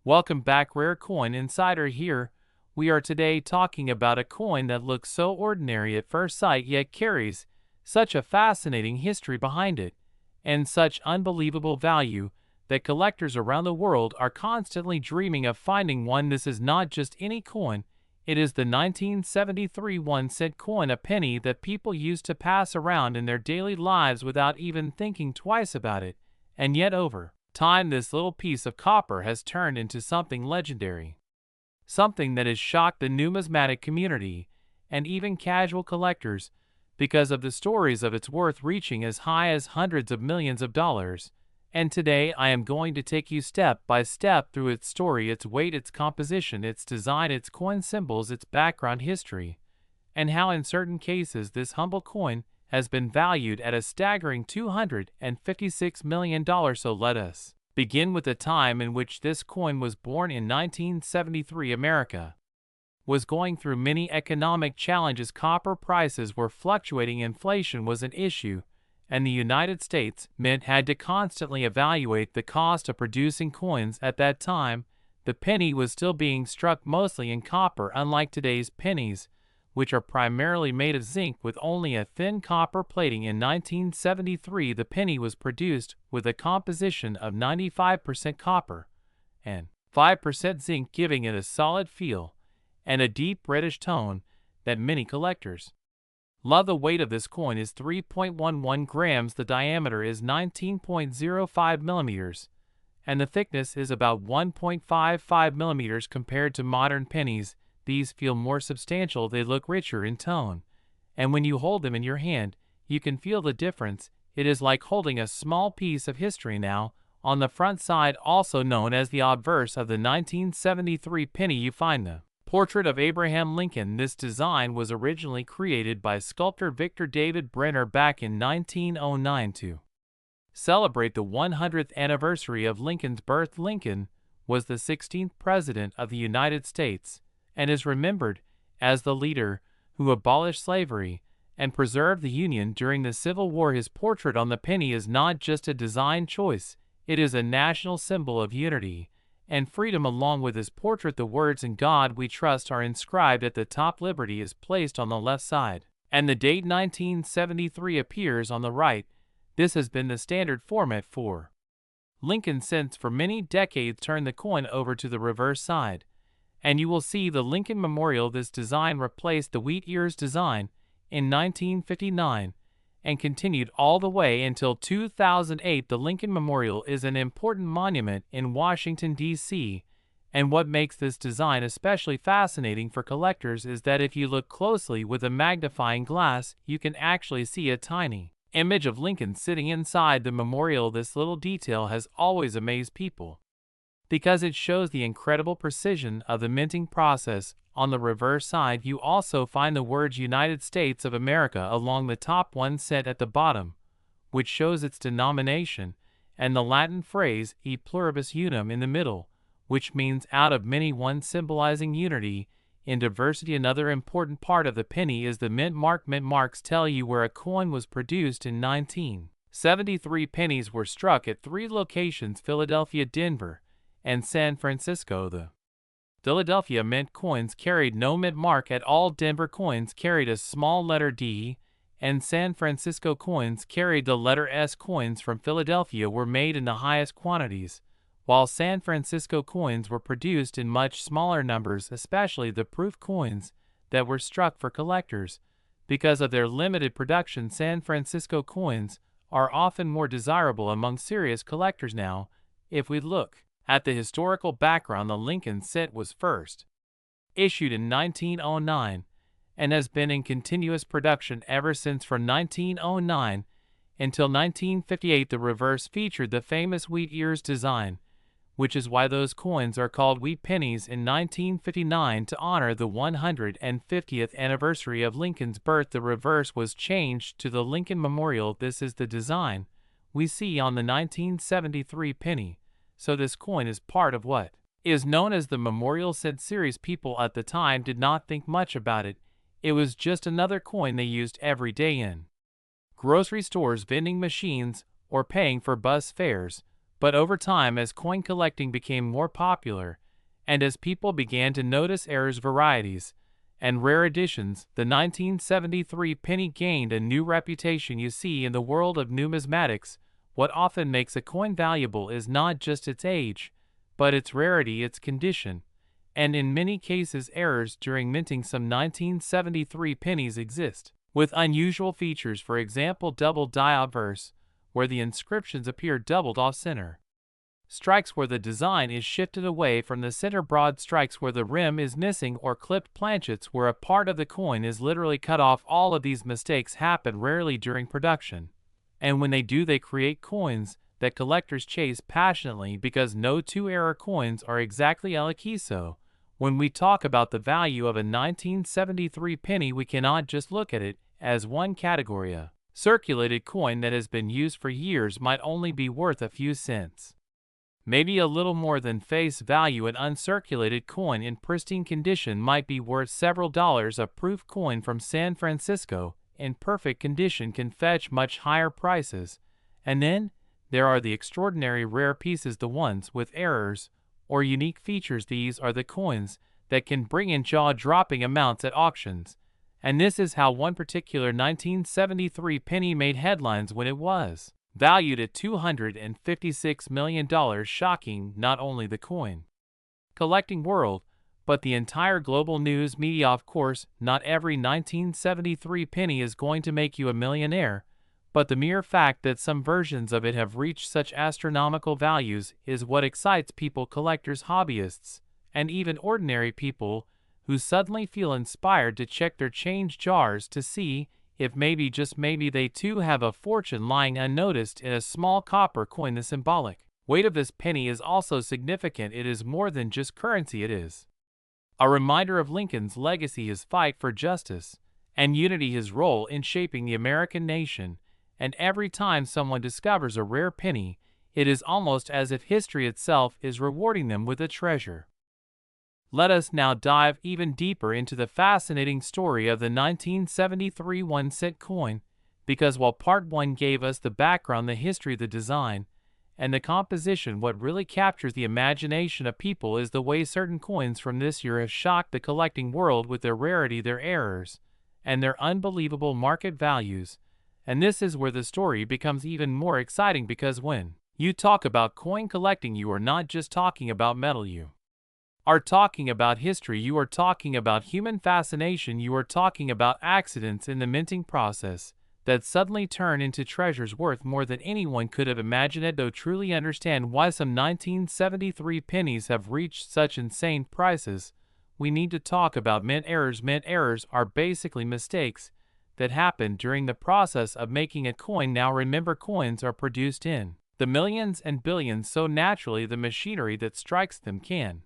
Welcome back, Rare Coin Insider here. We are today talking about a coin that looks so ordinary at first sight yet carries such a fascinating history behind it, and such unbelievable value that collectors around the world are constantly dreaming of finding one. This is not just any coin, it is the 1973 1-cent coin, a penny that people used to pass around in their daily lives without even thinking twice about it, and yet over time this little piece of copper has turned into something legendary. Something that has shocked the numismatic community and even casual collectors because of the stories of its worth reaching as high as hundreds of millions of dollars. And today I am going to take you step by step through its story, its weight, its composition, its design, its coin symbols, its background history, and how in certain cases this humble coin has been valued at a staggering $256 million. So let us begin with the time in which this coin was born. In 1973, America was going through many economic challenges. Copper prices were fluctuating, inflation was an issue, and the United States Mint had to constantly evaluate the cost of producing coins. At that time, the penny was still being struck mostly in copper, unlike today's pennies, which are primarily made of zinc with only a thin copper plating. In 1973, the penny was produced with a composition of 95% copper and 5% zinc, giving it a solid feel and a deep reddish tone that many collectors love. The weight of this coin is 3.11 grams, the diameter is 19.05 millimeters, and the thickness is about 1.55 millimeters. Compared to modern pennies, these feel more substantial, they look richer in tone, and when you hold them in your hand, you can feel the difference. It is like holding a small piece of history. Now, on the front side, also known as the obverse of the 1973 penny, you find the portrait of Abraham Lincoln. This design was originally created by sculptor Victor David Brenner back in 1909 to celebrate the 100th anniversary of Lincoln's birth. Lincoln was the 16th President of the United States and is remembered as the leader who abolished slavery and preserved the Union during the Civil War. His portrait on the penny is not just a design choice, it is a national symbol of unity and freedom. Along with his portrait, the words "In God We Trust" are inscribed at the top. Liberty is placed on the left side, and the date 1973 appears on the right. This has been the standard format for Lincoln since for many decades. Turn the coin over to the reverse side, and you will see the Lincoln Memorial. This design replaced the wheat ears design in 1959 and continued all the way until 2008. The Lincoln Memorial is an important monument in Washington, D.C., and what makes this design especially fascinating for collectors is that if you look closely with a magnifying glass, you can actually see a tiny image of Lincoln sitting inside the memorial. This little detail has always amazed people because it shows the incredible precision of the minting process. On the reverse side, you also find the words United States of America along the top, 1 cent at the bottom, which shows its denomination, and the Latin phrase E pluribus unum in the middle, which means out of many one, symbolizing unity in diversity. Another important part of the penny is the mint mark. Mint marks tell you where a coin was produced. In 1973, pennies were struck at 3 locations: Philadelphia, Denver, and San Francisco. The Philadelphia mint coins carried no mint mark at all. Denver coins carried a small letter D, and San Francisco coins carried the letter S. Coins from Philadelphia were made in the highest quantities, while San Francisco coins were produced in much smaller numbers, especially the proof coins that were struck for collectors. Because of their limited production, San Francisco coins are often more desirable among serious collectors. Now, if we look at the historical background, the Lincoln cent was first issued in 1909 and has been in continuous production ever since. From 1909 until 1958, the reverse featured the famous wheat ears design, which is why those coins are called wheat pennies. In 1959, to honor the 150th anniversary of Lincoln's birth, the reverse was changed to the Lincoln Memorial. This is the design we see on the 1973 penny. So this coin is part of what is known as the Memorial Cent series. People at the time did not think much about it. It was just another coin they used every day in grocery stores, vending machines, or paying for bus fares. But over time, as coin collecting became more popular, and as people began to notice errors, varieties, and rare editions, the 1973 penny gained a new reputation. You see, in the world of numismatics, what often makes a coin valuable is not just its age, but its rarity, its condition, and in many cases errors during minting. Some 1973 pennies exist with unusual features, for example double die obverse, where the inscriptions appear doubled off-center. Strikes where the design is shifted away from the center, broad strikes where the rim is missing, or clipped planchets where a part of the coin is literally cut off. All of these mistakes happen rarely during production, and when they do, they create coins that collectors chase passionately because no two error coins are exactly alike. So, when we talk about the value of a 1973 penny, we cannot just look at it as one category. A circulated coin that has been used for years might only be worth a few cents, maybe a little more than face value. An uncirculated coin in pristine condition might be worth several dollars. A proof coin from San Francisco in perfect condition can fetch much higher prices. And then there are the extraordinary rare pieces, the ones with errors or unique features. These are the coins that can bring in jaw-dropping amounts at auctions. And this is how one particular 1973 penny made headlines when it was valued at $256 million, shocking not only the coin collecting world, but the entire global news media. Of course, not every 1973 penny is going to make you a millionaire, but the mere fact that some versions of it have reached such astronomical values is what excites people, collectors, hobbyists, and even ordinary people who suddenly feel inspired to check their change jars to see if maybe, just maybe, they too have a fortune lying unnoticed in a small copper coin. The symbolic weight of this penny is also significant. It is more than just currency. It is a reminder of Lincoln's legacy, his fight for justice and unity, his role in shaping the American nation. And every time someone discovers a rare penny, it is almost as if history itself is rewarding them with a treasure. Let us now dive even deeper into the fascinating story of the 1973 1-cent coin, because while Part 1 gave us the background, the history, the design, and the composition, what really captures the imagination of people is the way certain coins from this year have shocked the collecting world with their rarity, their errors, and their unbelievable market values. And this is where the story becomes even more exciting, because when you talk about coin collecting, you are not just talking about metal. You are talking about history. You are talking about human fascination. You are talking about accidents in the minting process that suddenly turn into treasures worth more than anyone could have imagined. To truly understand why some 1973 pennies have reached such insane prices, we need to talk about mint errors. Mint errors are basically mistakes that happen during the process of making a coin. Now remember, coins are produced in the millions and billions, so naturally the machinery that strikes them can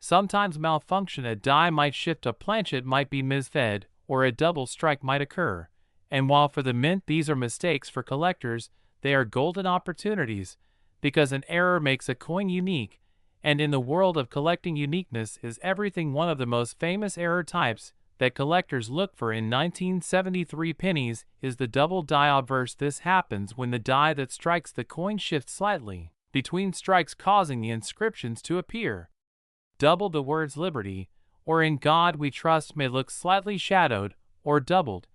sometimes malfunction. A die might shift, a planchet might be misfed, or a double strike might occur. And while for the mint these are mistakes, for collectors they are golden opportunities, because an error makes a coin unique. And in the world of collecting, uniqueness is everything. One of the most famous error types that collectors look for in 1973 pennies is the double die obverse. This happens when the die that strikes the coin shifts slightly between strikes, causing the inscriptions to appear double. The words liberty or in God we trust may look slightly shadowed or doubled,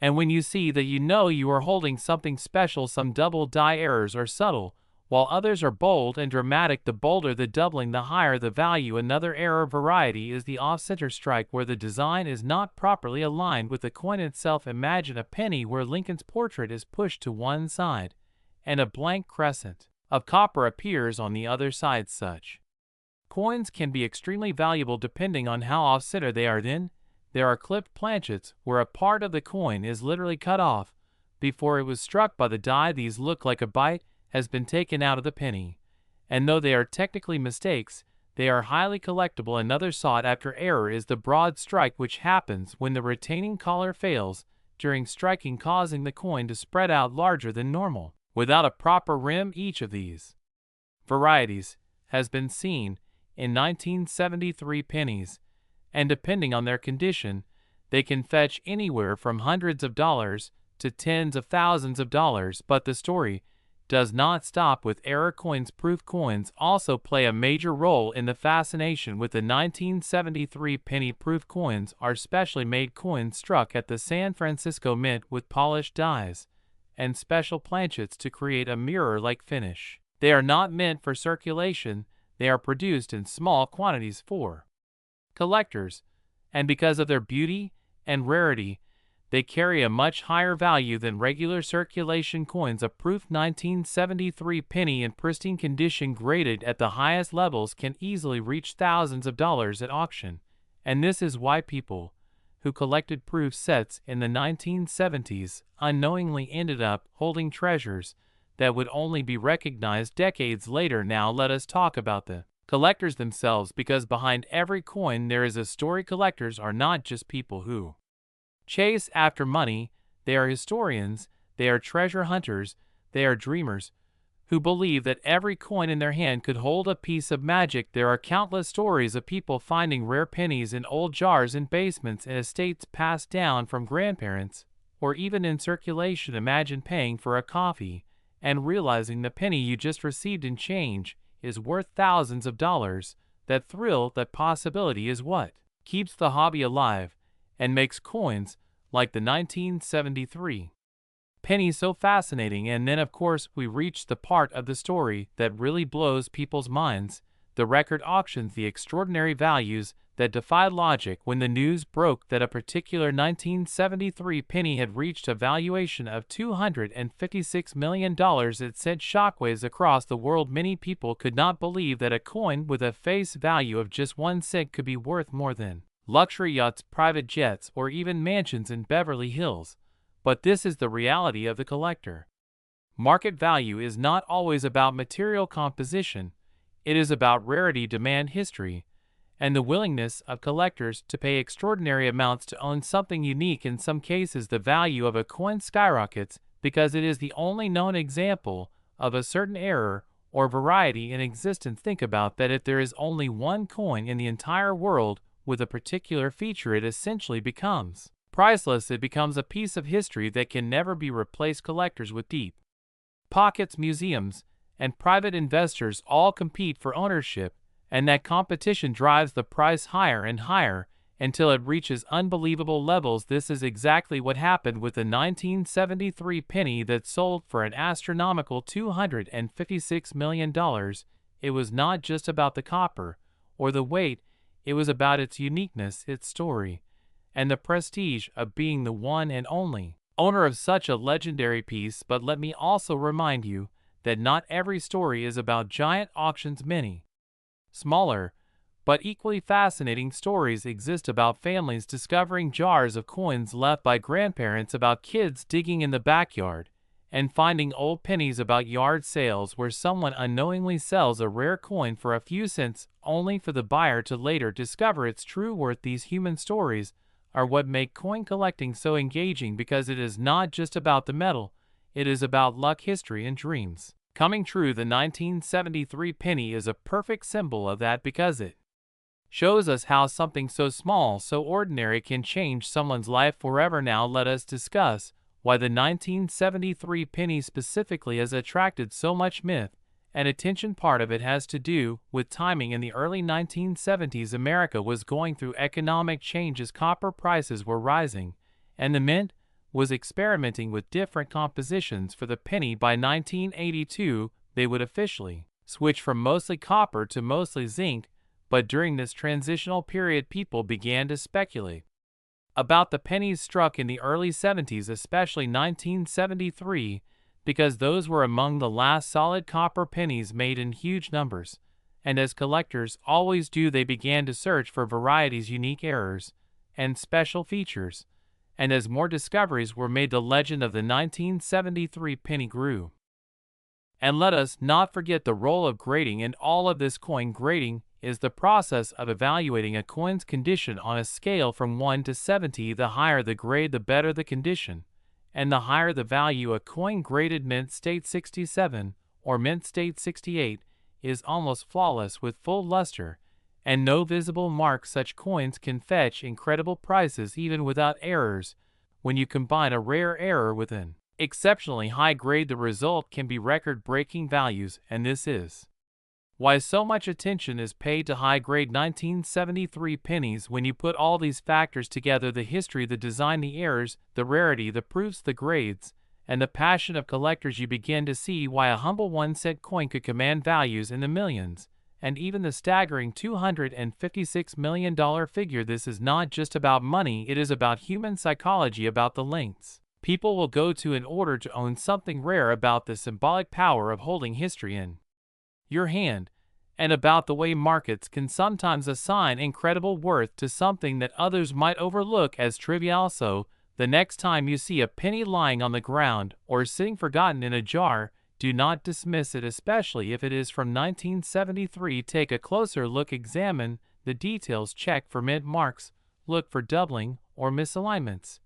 and when you see that, you know you are holding something special. Some double die errors are subtle, while others are bold and dramatic. The bolder the doubling, the higher the value. Another error variety is the off-center strike, where the design is not properly aligned with the coin itself. Imagine a penny where Lincoln's portrait is pushed to one side and a blank crescent of copper appears on the other side. Such coins can be extremely valuable depending on how off-center they are. Then there are clipped planchets, where a part of the coin is literally cut off before it was struck by the die. These look like a bite has been taken out of the penny, and though they are technically mistakes, they are highly collectible. Another sought-after error is the broad strike, which happens when the retaining collar fails during striking, causing the coin to spread out larger than normal without a proper rim. Each of these varieties has been seen in 1973 pennies, and depending on their condition, they can fetch anywhere from hundreds of dollars to tens of thousands of dollars. But the story does not stop with error coins. Proof coins also play a major role in the fascination with the 1973 penny. Proof coins are specially made coins struck at the San Francisco Mint with polished dies and special planchets to create a mirror-like finish. They are not meant for circulation, they are produced in small quantities for collectors, and because of their beauty and rarity, they carry a much higher value than regular circulation coins. A proof 1973 penny in pristine condition graded at the highest levels can easily reach thousands of dollars at auction, and this is why people who collected proof sets in the 1970s unknowingly ended up holding treasures that would only be recognized decades later. Now let us talk about the collectors themselves, because behind every coin there is a story. Collectors are not just people who chase after money, they are historians, they are treasure hunters, they are dreamers who believe that every coin in their hand could hold a piece of magic. There are countless stories of people finding rare pennies in old jars in basements and estates passed down from grandparents, or even in circulation. Imagine paying for a coffee and realizing the penny you just received in change is worth thousands of dollars. That thrill, that possibility is what keeps the hobby alive and makes coins like the 1973 penny so fascinating. And then of course we reach the part of the story that really blows people's minds, the record auctions, the extraordinary values that defied logic. When the news broke that a particular 1973 penny had reached a valuation of $256 million, it sent shockwaves across the world. Many people could not believe that a coin with a face value of just 1 cent could be worth more than luxury yachts, private jets, or even mansions in Beverly Hills. But this is the reality of the collector. Market value is not always about material composition. It is about rarity, demand, history, and the willingness of collectors to pay extraordinary amounts to own something unique. In some cases, the value of a coin skyrockets because it is the only known example of a certain error or variety in existence. Think about that. If there is only one coin in the entire world with a particular feature, it essentially becomes priceless. It becomes a piece of history that can never be replaced. Collectors with deep pockets, museums, and private investors all compete for ownership, and that competition drives the price higher and higher until it reaches unbelievable levels. This is exactly what happened with the 1973 penny that sold for an astronomical $256 million. It was not just about the copper or the weight, it was about its uniqueness, its story, and the prestige of being the one and only owner of such a legendary piece. But let me also remind you that not every story is about giant auctions. Many smaller but equally fascinating stories exist about families discovering jars of coins left by grandparents, about kids digging in the backyard and finding old pennies, about yard sales where someone unknowingly sells a rare coin for a few cents only for the buyer to later discover its true worth. These human stories are what make coin collecting so engaging, because it is not just about the metal, it is about luck, history, and dreams coming true. The 1973 penny is a perfect symbol of that, because it shows us how something so small, so ordinary, can change someone's life forever. Now let us discuss why the 1973 penny specifically has attracted so much myth and attention. Part of it has to do with timing. In the early 1970s, America was going through economic changes. Copper prices were rising, and the mint was experimenting with different compositions for the penny. By 1982, they would officially switch from mostly copper to mostly zinc, but during this transitional period, people began to speculate about the pennies struck in the early 70s, especially 1973, because those were among the last solid copper pennies made in huge numbers, and as collectors always do, they began to search for varieties, unique errors, and special features, and as more discoveries were made, the legend of the 1973 penny grew. And let us not forget the role of grading in all of this. Coin grading is the process of evaluating a coin's condition on a scale from 1 to 70. The higher the grade, the better the condition, and the higher the value. A coin graded mint state 67 or mint state 68 is almost flawless with full luster and no visible marks. Such coins can fetch incredible prices even without errors. When you combine a rare error with an exceptionally high grade, the result can be record-breaking values, and this is why so much attention is paid to high-grade 1973 pennies. When you put all these factors together, the history, the design, the errors, the rarity, the proofs, the grades, and the passion of collectors, you begin to see why a humble 1-cent coin could command values in the millions, and even the staggering $256 million figure. This is not just about money, it is about human psychology, about the lengths people will go to in order to own something rare, about the symbolic power of holding history in your hand, and about the way markets can sometimes assign incredible worth to something that others might overlook as trivial. So, the next time you see a penny lying on the ground or sitting forgotten in a jar, do not dismiss it, especially if it is from 1973. Take a closer look, examine the details, check for mint marks, look for doubling or misalignments.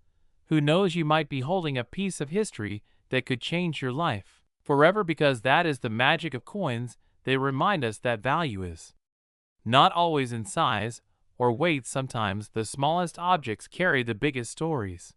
Who knows, you might be holding a piece of history that could change your life forever, because that is the magic of coins. They remind us that value is not always in size or weight. Sometimes the smallest objects carry the biggest stories.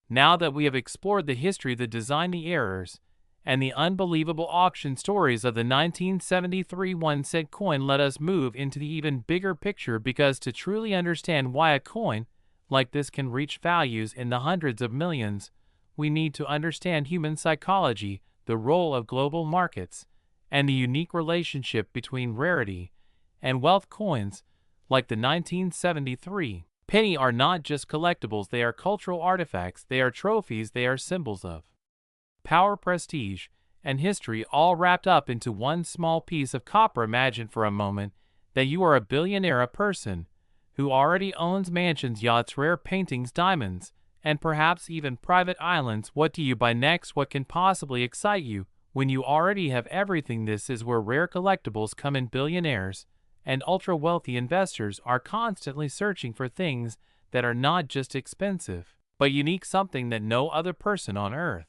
Now that we have explored the history, the design, the errors, and the unbelievable auction stories of the 1973 1-cent coin, let us move into the even bigger picture, because to truly understand why a coin like this can reach values in the hundreds of millions, we need to understand human psychology, the role of global markets, and the unique relationship between rarity and wealth. Coins like the 1973 penny are not just collectibles, they are cultural artifacts, they are trophies, they are symbols of power, prestige, and history, all wrapped up into one small piece of copper. Imagine for a moment that you are a billionaire, a person who already owns mansions, yachts, rare paintings, diamonds, and perhaps even private islands. What do you buy next? What can possibly excite you when you already have everything? This is where rare collectibles come in. Billionaires and ultra-wealthy investors are constantly searching for things that are not just expensive, but unique, something that no other person on earth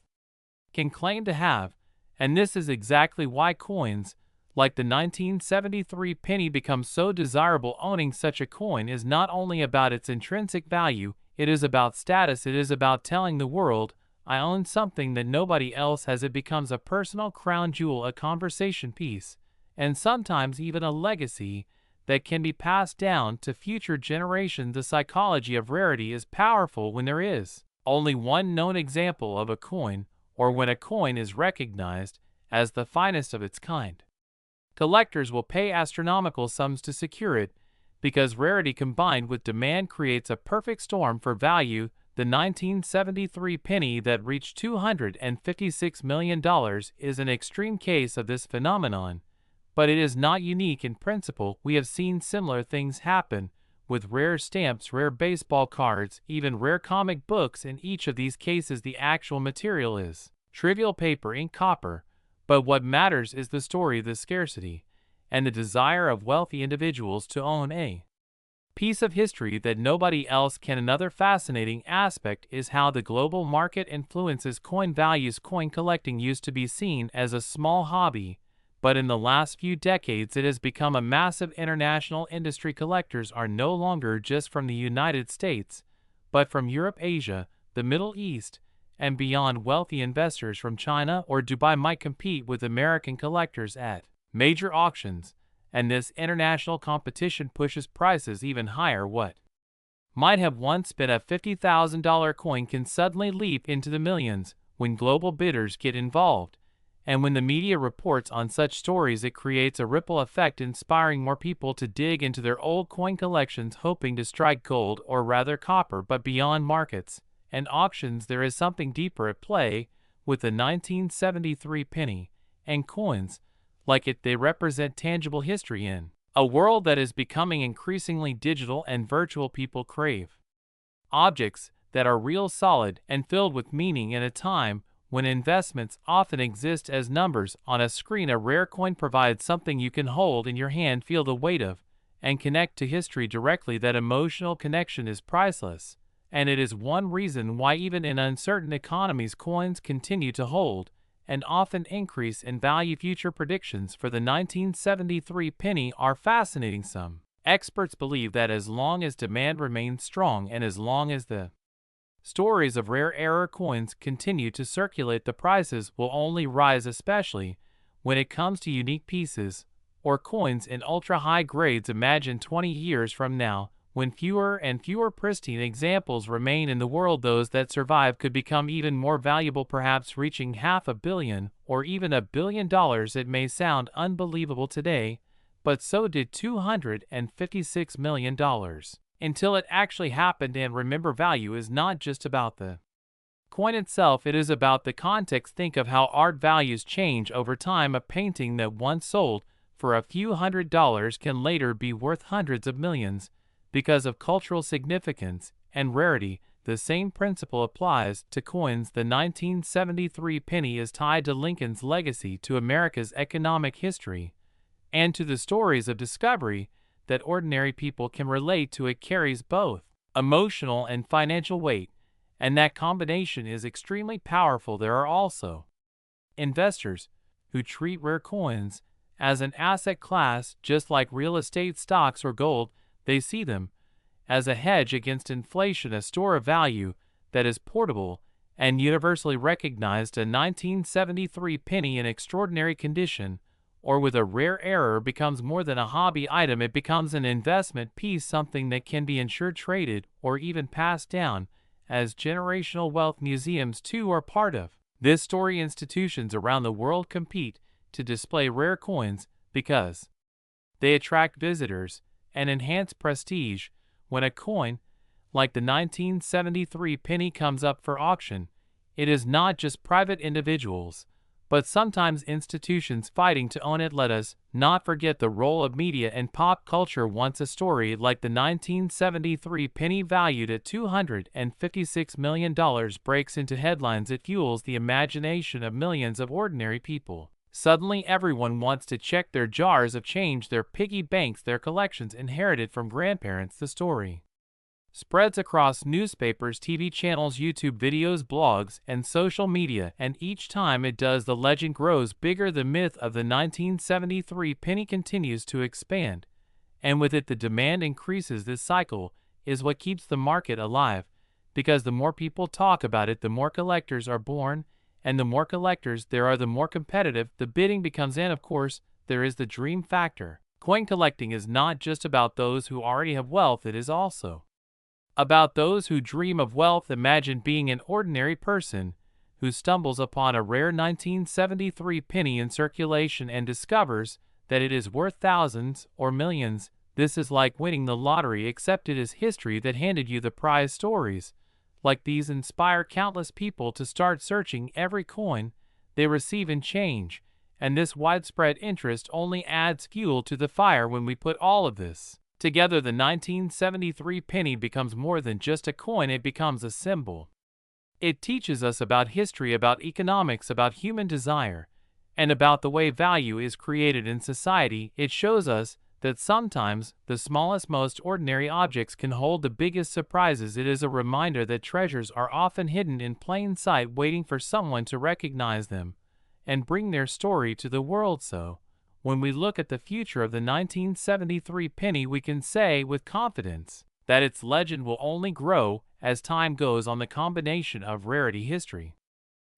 can claim to have. And this is exactly why coins like the 1973 penny become so desirable. Owning such a coin is not only about its intrinsic value, it is about status. It is about telling the world, I own something that nobody else has. It becomes a personal crown jewel, a conversation piece, and sometimes even a legacy that can be passed down to future generations. The psychology of rarity is powerful. When there is only one known example of a coin, or when a coin is recognized as the finest of its kind, collectors will pay astronomical sums to secure it, because rarity combined with demand creates a perfect storm for value. The 1973 penny that reached $256 million is an extreme case of this phenomenon, but it is not unique in principle. We have seen similar things happen with rare stamps, rare baseball cards, even rare comic books. In each of these cases, the actual material is trivial paper, ink, copper, but what matters is the story, the scarcity, and the desire of wealthy individuals to own a piece of history that nobody else can. Another fascinating aspect is how the global market influences coin values. Coin collecting used to be seen as a small hobby, but in the last few decades it has become a massive international industry. Collectors are no longer just from the United States, but from Europe, Asia, the Middle East, and beyond. Wealthy investors from China or Dubai might compete with American collectors at major auctions, and this international competition pushes prices even higher. What might have once been a $50,000 coin can suddenly leap into the millions when global bidders get involved, and when the media reports on such stories, it creates a ripple effect, inspiring more people to dig into their old coin collections, hoping to strike gold, or rather copper. But beyond markets and auctions, there is something deeper at play with the 1973 penny, and coins like it. They represent tangible history in a world that is becoming increasingly digital and virtual. People crave objects that are real, solid, and filled with meaning. In a time when investments often exist as numbers on a screen, a rare coin provides something you can hold in your hand, feel the weight of, and connect to history directly. That emotional connection is priceless, and it is one reason why even in uncertain economies coins continue to hold and often increase in value. Future predictions for the 1973 penny are fascinating. Some experts believe that as long as demand remains strong and as long as the stories of rare error coins continue to circulate. The prices will only rise, especially when it comes to unique pieces or coins in ultra-high grades. Imagine 20 years from now, when fewer and fewer pristine examples remain in the world. Those that survive could become even more valuable, perhaps reaching $500 million or even $1 billion. It may sound unbelievable today, but so did $256 million. Until it actually happened. And remember, value is not just about the coin itself, it is about the context. Think of how art values change over time. A painting that once sold for a few $100s can later be worth hundreds of millions because of cultural significance and rarity. The same principle applies to coins. The 1973 penny is tied to Lincoln's legacy, to America's economic history, and to the stories of discovery that ordinary people can relate to. It carries both emotional and financial weight, and that combination is extremely powerful. There are also investors who treat rare coins as an asset class, just like real estate, stocks, or gold. They see them as a hedge against inflation, a store of value that is portable and universally recognized. A 1973 penny in extraordinary condition or with a rare error becomes more than a hobby item. It becomes an investment piece, something that can be insured, traded, or even passed down as generational wealth. Museums, too, are part of this story. Institutions around the world compete to display rare coins because they attract visitors and enhance prestige. When a coin like the 1973 penny comes up for auction, it is not just private individuals, but sometimes institutions fighting to own it. Let us not forget the role of media and pop culture. Once a story like the 1973 penny, valued at $256 million, breaks into headlines, it fuels the imagination of millions of ordinary people. Suddenly everyone wants to check their jars of change, their piggy banks, their collections inherited from grandparents. The story spreads across newspapers, TV channels, YouTube videos, blogs, and social media, and each time it does, the legend grows bigger. The myth of the 1973 penny continues to expand, and with it the demand increases. This cycle is what keeps the market alive, because the more people talk about it, the more collectors are born, and the more collectors there are, the more competitive the bidding becomes. And of course, there is the dream factor. Coin collecting is not just about those who already have wealth, it is also about those who dream of wealth. Imagine being an ordinary person who stumbles upon a rare 1973 penny in circulation and discovers that it is worth thousands or millions. This is like winning the lottery, except it is history that handed you the prize. Stories like these inspire countless people to start searching every coin they receive in change, and this widespread interest only adds fuel to the fire. When we put all of this together, the 1973 penny becomes more than just a coin, it becomes a symbol. It teaches us about history, about economics, about human desire, and about the way value is created in society. It shows us that sometimes the smallest, most ordinary objects can hold the biggest surprises. It is a reminder that treasures are often hidden in plain sight, waiting for someone to recognize them and bring their story to the world. So, when we look at the future of the 1973 penny, we can say with confidence that its legend will only grow as time goes on. The combination of rarity, history,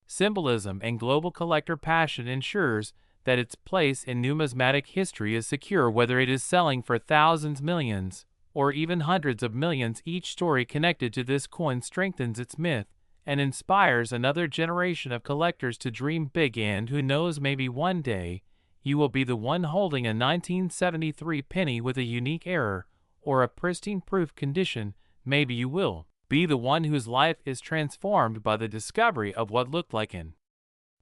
symbolism, and global collector passion ensures that its place in numismatic history is secure. Whether it is selling for thousands, millions, or even hundreds of millions, each story connected to this coin strengthens its myth and inspires another generation of collectors to dream big. And who knows, maybe one day you will be the one holding a 1973 penny with a unique error or a pristine proof condition. Maybe you will be the one whose life is transformed by the discovery of what looked like an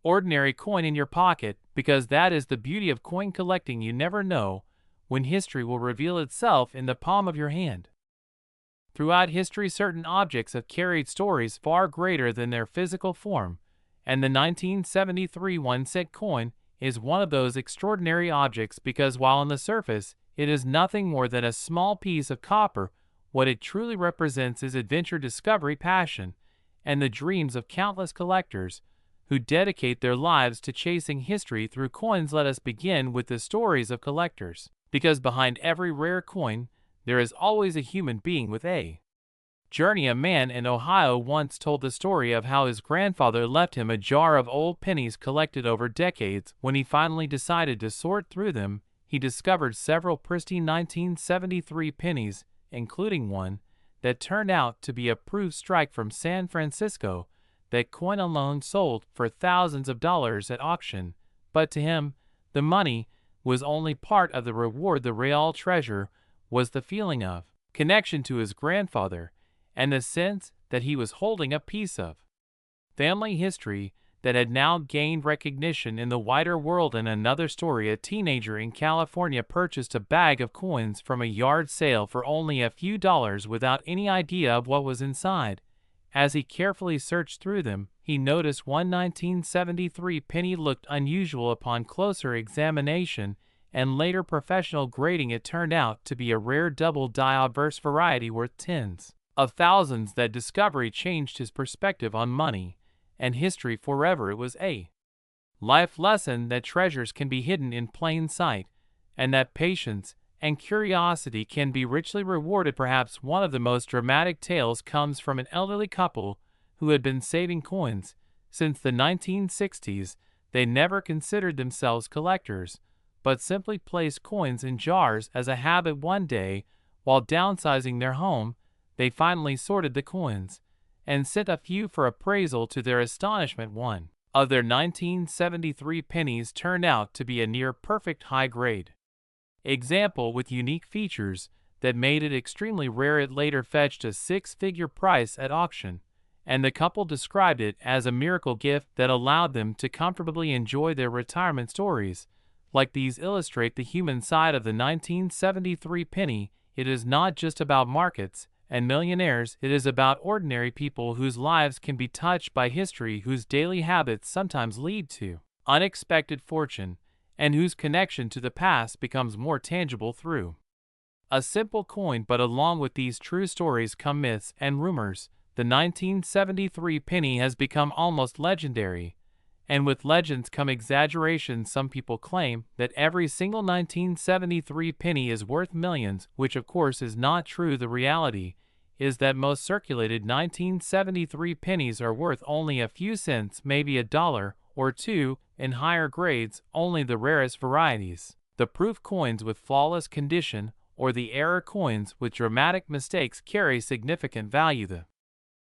ordinary coin in your pocket, because that is the beauty of coin collecting. You never know when history will reveal itself in the palm of your hand. Throughout history, certain objects have carried stories far greater than their physical form, and the 1973 1-cent coin is one of those extraordinary objects, because while on the surface it is nothing more than a small piece of copper, what it truly represents is adventure, discovery, passion, and the dreams of countless collectors who dedicate their lives to chasing history through coins. Let us begin with the stories of collectors, because behind every rare coin there is always a human being with a Journey, a man in Ohio, once told the story of how his grandfather left him a jar of old pennies collected over decades. When he finally decided to sort through them, he discovered several pristine 1973 pennies, including one that turned out to be a proof strike from San Francisco. That coin alone sold for thousands of dollars at auction, but to him, the money was only part of the reward. The real treasure was the feeling of connection to his grandfather, and the sense that he was holding a piece of family history that had now gained recognition in the wider world. In another story, a teenager in California purchased a bag of coins from a yard sale for only a few dollars without any idea of what was inside. As he carefully searched through them, he noticed one 1973 penny looked unusual. Upon closer examination and later professional grading, it turned out to be a rare double-die obverse variety worth tens of thousands. That discovery changed his perspective on money and history forever. It was a life lesson that treasures can be hidden in plain sight, and that patience and curiosity can be richly rewarded. Perhaps one of the most dramatic tales comes from an elderly couple who had been saving coins since the 1960s. They never considered themselves collectors, but simply placed coins in jars as a habit. One day, while downsizing their home, they finally sorted the coins and sent a few for appraisal. To their astonishment, one of their 1973 pennies turned out to be a near-perfect high-grade example with unique features that made it extremely rare. It later fetched a six-figure price at auction, and the couple described it as a miracle gift that allowed them to comfortably enjoy their retirement. Stories like these illustrate the human side of the 1973 penny. It is not just about markets and millionaires, it is about ordinary people whose lives can be touched by history, whose daily habits sometimes lead to unexpected fortune, and whose connection to the past becomes more tangible through a simple coin. But along with these true stories come myths and rumors. The 1973 penny has become almost legendary, and with legends come exaggerations. Some people claim that every single 1973 penny is worth millions, which of course is not true. The reality is that most circulated 1973 pennies are worth only a few cents, maybe a dollar or two. In higher grades, only the rarest varieties, the proof coins with flawless condition, or the error coins with dramatic mistakes, carry significant value. The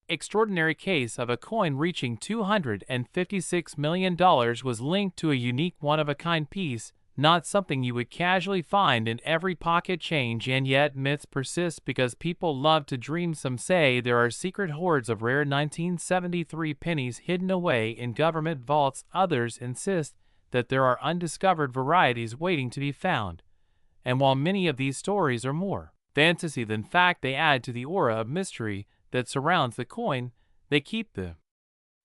extraordinary case of a coin reaching $256 million was linked to a unique one-of-a-kind piece, not something you would casually find in every pocket change. And yet myths persist because people love to dream. Some say there are secret hoards of rare 1973 pennies hidden away in government vaults. Others insist that there are undiscovered varieties waiting to be found. And while many of these stories are more fantasy than fact, they add to the aura of mystery that surrounds the coin. They keep the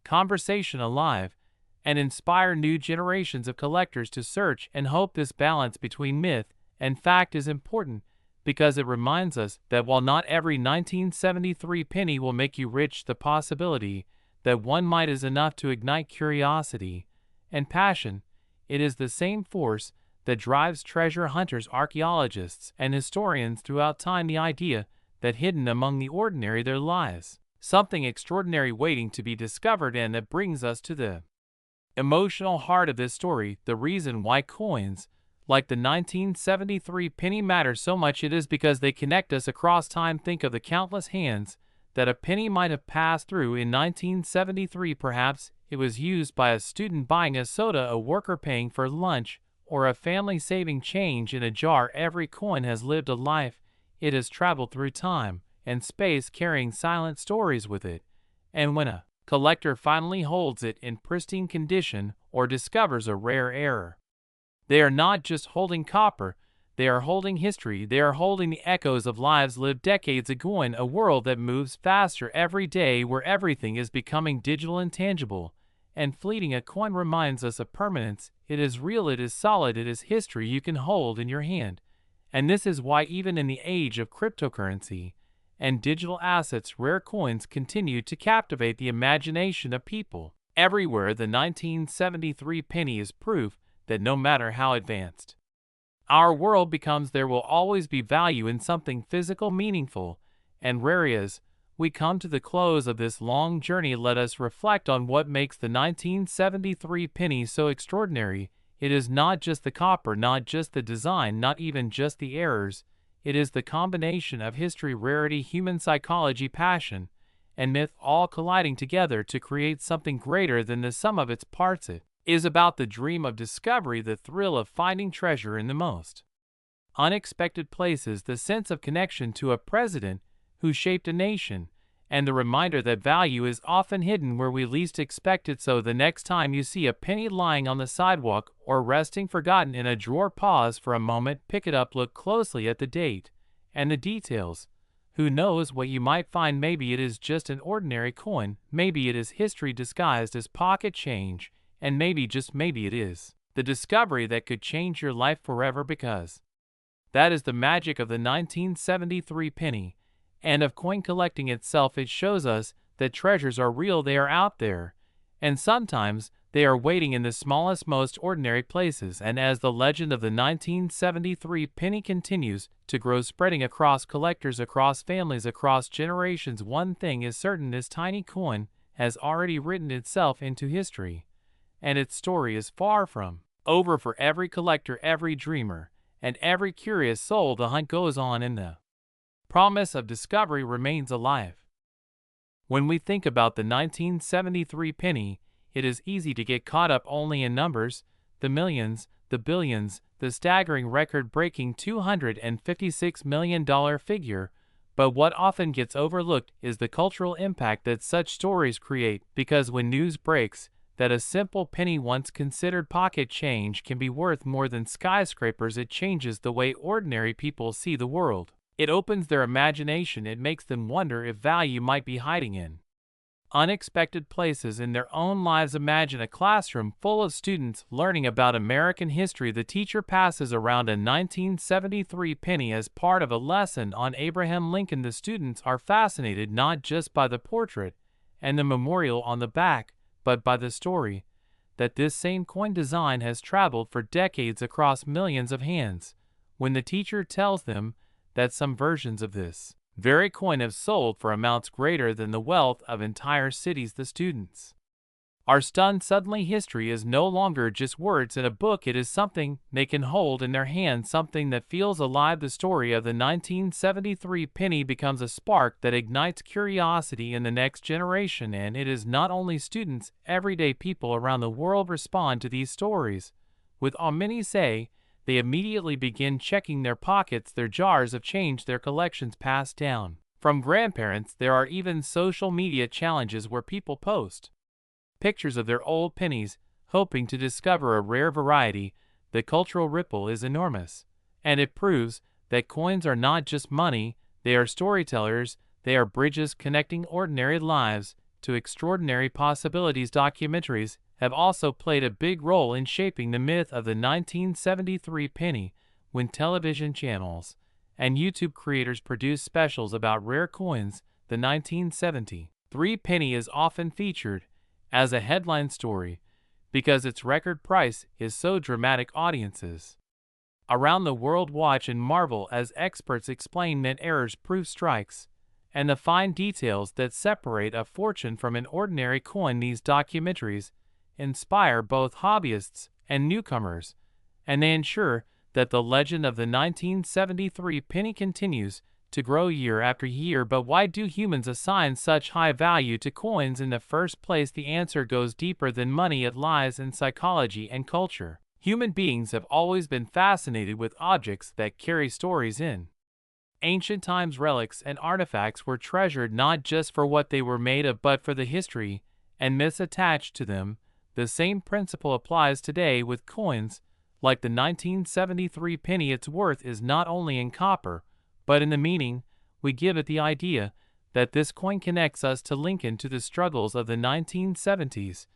conversation alive and inspire new generations of collectors to search and hope. This balance between myth and fact is important because it reminds us that while not every 1973 penny will make you rich, the possibility that one might is enough to ignite curiosity and passion. It is the same force that drives treasure hunters, archaeologists, and historians throughout time. The idea that hidden among the ordinary there lies something extraordinary waiting to be discovered. And that brings us to the emotional heart of this story, the reason why coins like the 1973 penny matter so much. It is because they connect us across time. Think of the countless hands that a penny might have passed through in 1973. Perhaps it was used by a student buying a soda, a worker paying for lunch, or a family saving change in a jar. Every coin has lived a life. It has traveled through time and space, carrying silent stories with it. And when a collector finally holds it in pristine condition or discovers a rare error, they are not just holding copper, they are holding history. They are holding the echoes of lives lived decades ago in a world that moves faster every day, where everything is becoming digital and tangible and fleeting. A coin reminds us of permanence. It is real, it is solid, it is history you can hold in your hand. And this is why even in the age of cryptocurrency and digital assets, rare coins continue to captivate the imagination of people everywhere. The 1973 penny is proof that no matter how advanced our world becomes, there will always be value in something physical, meaningful, and rare. As we come to the close of this long journey. Let us reflect on what makes the 1973 penny so extraordinary. It is not just the copper, not just the design, not even just the errors. It is the combination of history, rarity, human psychology, passion, and myth all colliding together to create something greater than the sum of its parts. It is about the dream of discovery, the thrill of finding treasure in the most unexpected places, the sense of connection to a president who shaped a nation, and the reminder that value is often hidden where we least expect it. So the next time you see a penny lying on the sidewalk or resting forgotten in a drawer, pause for a moment, pick it up, look closely at the date and the details. Who knows what you might find? Maybe it is just an ordinary coin, maybe it is history disguised as pocket change, and maybe, just maybe, it is the discovery that could change your life forever, because that is the magic of the 1973 penny, and of coin collecting itself. It shows us that treasures are real, they are out there, and sometimes they are waiting in the smallest, most ordinary places. And as the legend of the 1973 penny continues to grow, spreading across collectors, across families, across generations, one thing is certain: this tiny coin has already written itself into history, and its story is far from over. For every collector, every dreamer, and every curious soul, the hunt goes on, and the promise of discovery remains alive. When we think about the 1973 penny, it is easy to get caught up only in numbers, the millions, the billions, the staggering record-breaking $256 million figure, but what often gets overlooked is the cultural impact that such stories create, because when news breaks that a simple penny, once considered pocket change, can be worth more than skyscrapers, it changes the way ordinary people see the world. It opens their imagination. It makes them wonder if value might be hiding in unexpected places in their own lives. Imagine a classroom full of students learning about American history. The teacher passes around a 1973 penny as part of a lesson on Abraham Lincoln. The students are fascinated not just by the portrait and the memorial on the back, but by the story that this same coin design has traveled for decades across millions of hands. When the teacher tells them that some versions of this very coin have sold for amounts greater than the wealth of entire cities, the students are stunned. Suddenly, history is no longer just words in a book, it is something they can hold in their hands, something that feels alive. The story of the 1973 penny becomes a spark that ignites curiosity in the next generation, and it is not only students, everyday people around the world respond to these stories with awe. Many say they immediately begin checking their pockets, their jars of change, their collections passed down from grandparents. There are even social media challenges where people post pictures of their old pennies, hoping to discover a rare variety. The cultural ripple is enormous, and it proves that coins are not just money, they are storytellers, they are bridges connecting ordinary lives to extraordinary possibilities. Documentaries have also played a big role in shaping the myth of the 1973 penny. When television channels and YouTube creators produce specials about rare coins, the 1973 penny is often featured as a headline story because its record price is so dramatic. Audiences around the world watch and marvel as experts explain mint errors, proof strikes, and the fine details that separate a fortune from an ordinary coin. These documentaries inspire both hobbyists and newcomers, and they ensure that the legend of the 1973 penny continues to grow year after year. But why do humans assign such high value to coins in the first place? The answer goes deeper than money. It lies in psychology and culture. Human beings have always been fascinated with objects that carry stories. In ancient times, relics and artifacts were treasured not just for what they were made of, but for the history and myths attached to them. The same principle applies today with coins like the 1973 penny. Its worth is not only in copper, but in the meaning we give it. The idea that this coin connects us to Lincoln, to the struggles of the 1970s,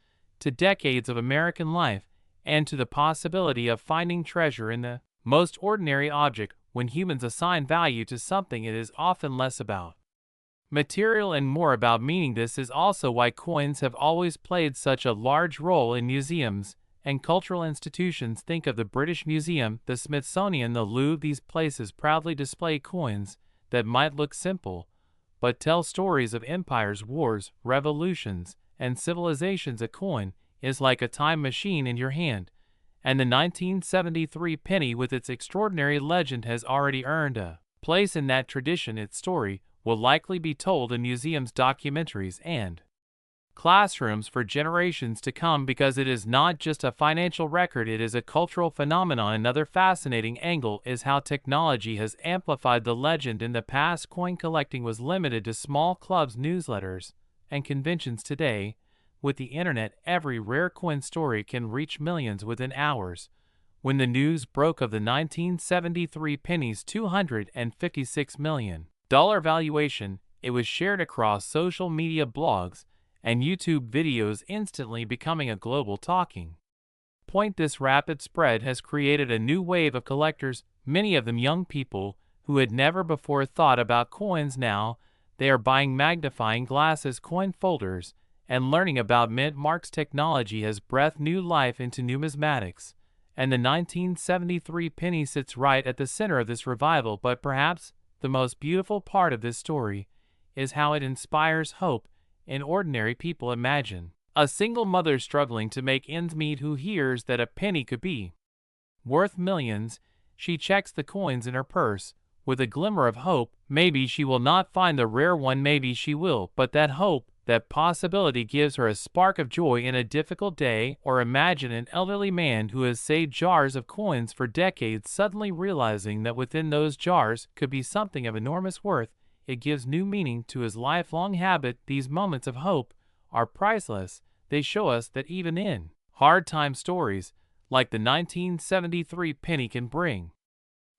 to decades of American life, and to the possibility of finding treasure in the most ordinary object. When humans assign value to something, it is often less about material and more about meaning. This is also why coins have always played such a large role in museums and cultural institutions. Think of the British Museum, the Smithsonian, the Louvre. These places proudly display coins that might look simple, but tell stories of empires, wars, revolutions, and civilizations. A coin is like a time machine in your hand, and the 1973 penny with its extraordinary legend has already earned a place in that tradition. Its story will likely be told in museums, documentaries, and classrooms for generations to come, because it is not just a financial record, it is a cultural phenomenon. Another fascinating angle is how technology has amplified the legend. In the past, coin collecting was limited to small clubs, newsletters, and conventions. Today, with the internet, every rare coin story can reach millions within hours. When the news broke of the 1973 penny's $256 million valuation, it was shared across social media, blogs, and YouTube videos, instantly becoming a global talking point. This rapid spread has created a new wave of collectors, many of them young people who had never before thought about coins. Now they are buying magnifying glasses, coin folders, and learning about mint marks. Technology has breathed new life into numismatics, and the 1973 penny sits right at the center of this revival. But perhaps the most beautiful part of this story is how it inspires hope in ordinary people. Imagine a single mother struggling to make ends meet who hears that a penny could be worth millions. She checks the coins in her purse with a glimmer of hope. Maybe she will not find the rare one, maybe she will, but that hope, that possibility gives her a spark of joy in a difficult day. Or imagine an elderly man who has saved jars of coins for decades, suddenly realizing that within those jars could be something of enormous worth. It gives new meaning to his lifelong habit. These moments of hope are priceless. They show us that even in hard time, stories like the 1973 penny can bring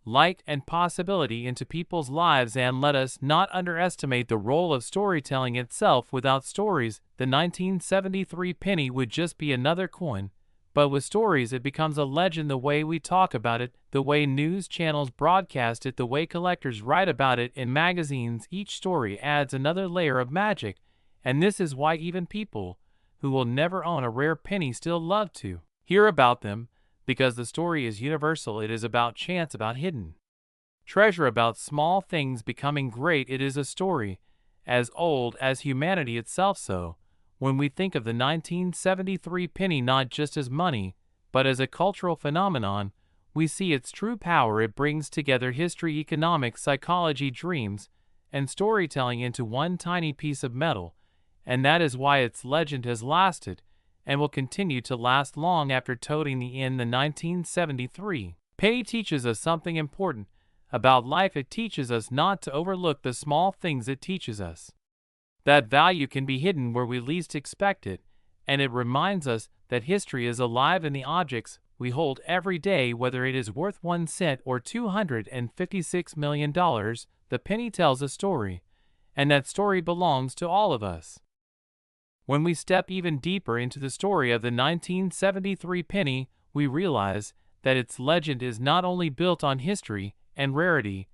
light and possibility into people's lives. And let us not underestimate the role of storytelling itself. Without stories, the 1973 penny would just be another coin. But with stories, it becomes a legend. The way we talk about it, the way news channels broadcast it, the way collectors write about it in magazines, each story adds another layer of magic. And this is why even people who will never own a rare penny still love to hear about them, because the story is universal. It is about chance, about hidden treasure, about small things becoming great. It is a story as old as humanity itself. So when we think of the 1973 penny not just as money, but as a cultural phenomenon, we see its true power. It brings together history, economics, psychology, dreams, and storytelling into one tiny piece of metal, and that is why its legend has lasted and will continue to last long after toting the end. The 1973 penny teaches us something important about life. It teaches us not to overlook the small things. It teaches us that value can be hidden where we least expect it, and it reminds us that history is alive in the objects we hold every day. Whether it is worth 1 cent or $256 million, the penny tells a story, and that story belongs to all of us. When we step even deeper into the story of the 1973 penny, we realize that its legend is not only built on history and rarity,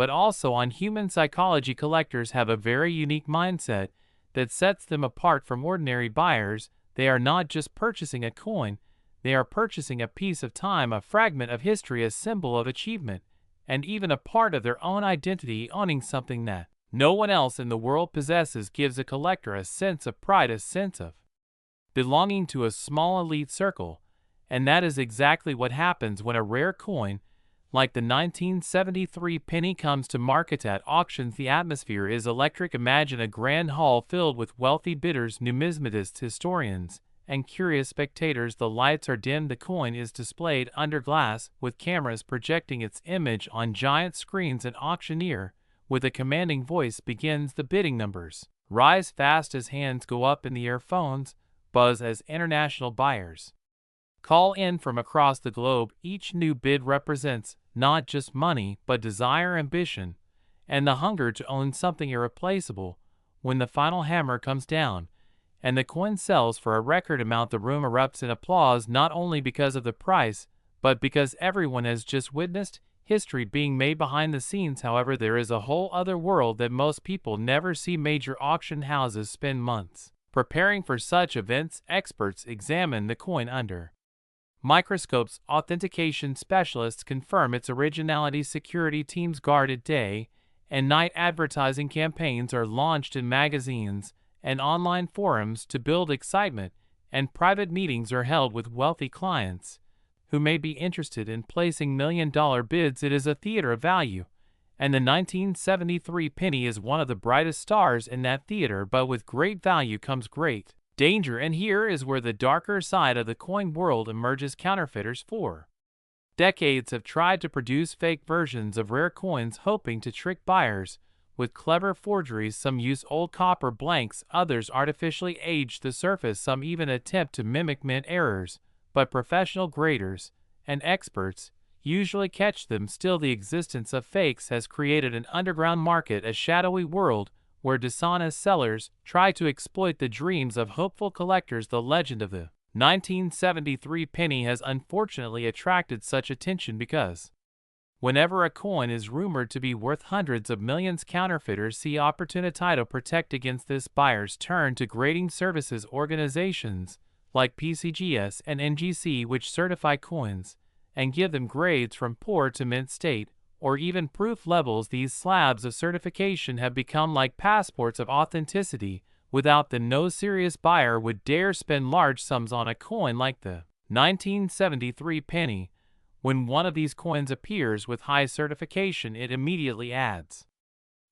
but also on human psychology. Collectors have a very unique mindset that sets them apart from ordinary buyers. They are not just purchasing a coin, they are purchasing a piece of time, a fragment of history, a symbol of achievement, and even a part of their own identity. Owning something that no one else in the world possesses gives a collector a sense of pride, a sense of belonging to a small elite circle, and that is exactly what happens when a rare coin like the 1973 penny comes to market at auctions. The atmosphere is electric. Imagine a grand hall filled with wealthy bidders, numismatists, historians, and curious spectators. The lights are dimmed. The coin is displayed under glass, with cameras projecting its image on giant screens. An auctioneer with a commanding voice begins. The bidding numbers rise fast as hands go up in the air. Phones buzz as international buyers call in from across the globe. Each new bid represents not just money, but desire, ambition, and the hunger to own something irreplaceable. When the final hammer comes down and the coin sells for a record amount, the room erupts in applause, not only because of the price, but because everyone has just witnessed history being made behind the scenes. However, there is a whole other world that most people never see. Major auction houses spend months preparing for such events. Experts examine the coin under microscopes. Authentication specialists confirm its originality. Security teams guard it day and night advertising campaigns are launched in magazines and online forums to build excitement, and private meetings are held with wealthy clients who may be interested in placing million-dollar bids. It is a theater of value, and the 1973 penny is one of the brightest stars in that theater. But with great value comes great danger, and here is where the darker side of the coin world emerges. Counterfeiters for decades have tried to produce fake versions of rare coins, hoping to trick buyers with clever forgeries. Some use old copper blanks, others artificially age the surface, some even attempt to mimic mint errors, but professional graders and experts usually catch them. Still, the existence of fakes has created an underground market, a shadowy world where dishonest sellers try to exploit the dreams of hopeful collectors. The legend of the 1973 penny has unfortunately attracted such attention because whenever a coin is rumored to be worth hundreds of millions, counterfeiters see opportunity to protect against this. Buyers turn to grading services organizations like PCGS and NGC, which certify coins and give them grades from poor to mint state, or even proof levels. These slabs of certification have become like passports of authenticity. Without them, no serious buyer would dare spend large sums on a coin like the 1973 penny. When one of these coins appears with high certification, it immediately adds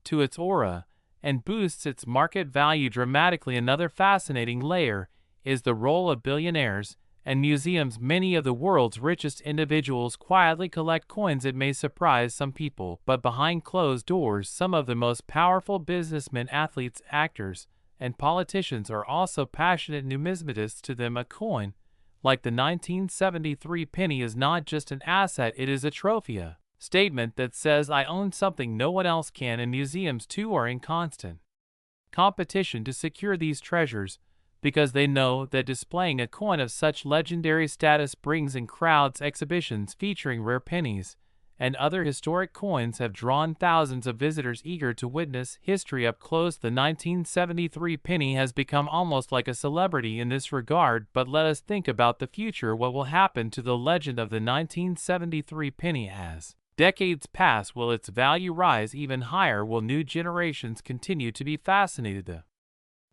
to its aura and boosts its market value dramatically. Another fascinating layer is the role of billionaires and museums. Many of the world's richest individuals quietly collect coins. It may surprise some people, but behind closed doors, some of the most powerful businessmen, athletes, actors, and politicians are also passionate numismatists. To them, a coin like the 1973 penny is not just an asset, it is a trophy, a statement that says, I own something no one else can. And museums too are in constant competition to secure these treasures, because they know that displaying a coin of such legendary status brings in crowds. Exhibitions featuring rare pennies and other historic coins have drawn thousands of visitors eager to witness history up close. The 1973 penny has become almost like a celebrity in this regard. But let us think about the future. What will happen to the legend of the 1973 penny as decades pass? Will its value rise even higher? Will new generations continue to be fascinated? The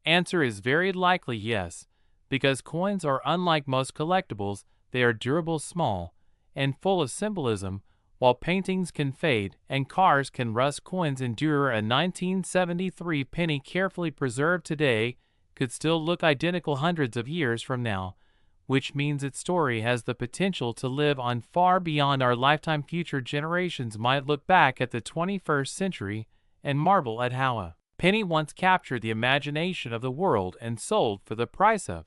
answer is very likely yes, because coins are unlike most collectibles. They are durable, small, and full of symbolism. While paintings can fade and cars can rust, coins endure. A 1973 penny carefully preserved today could still look identical hundreds of years from now, which means its story has the potential to live on far beyond our lifetime. Future generations might look back at the 21st century and marvel at how a penny once captured the imagination of the world and sold for the price of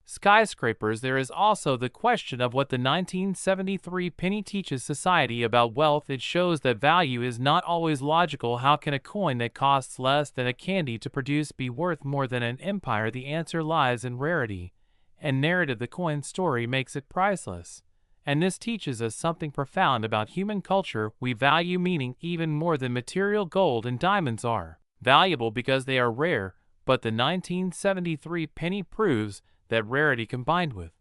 skyscrapers. There is also the question of what the 1973 penny teaches society about wealth. It shows that value is not always logical. How can a coin that costs less than a candy to produce be worth more than an empire? The answer lies in rarity and narrative. The coin story makes it priceless, and this teaches us something profound about human culture. We value meaning even more than material. Gold and diamonds are valuable because they are rare, but the 1973 penny proves that rarity combined with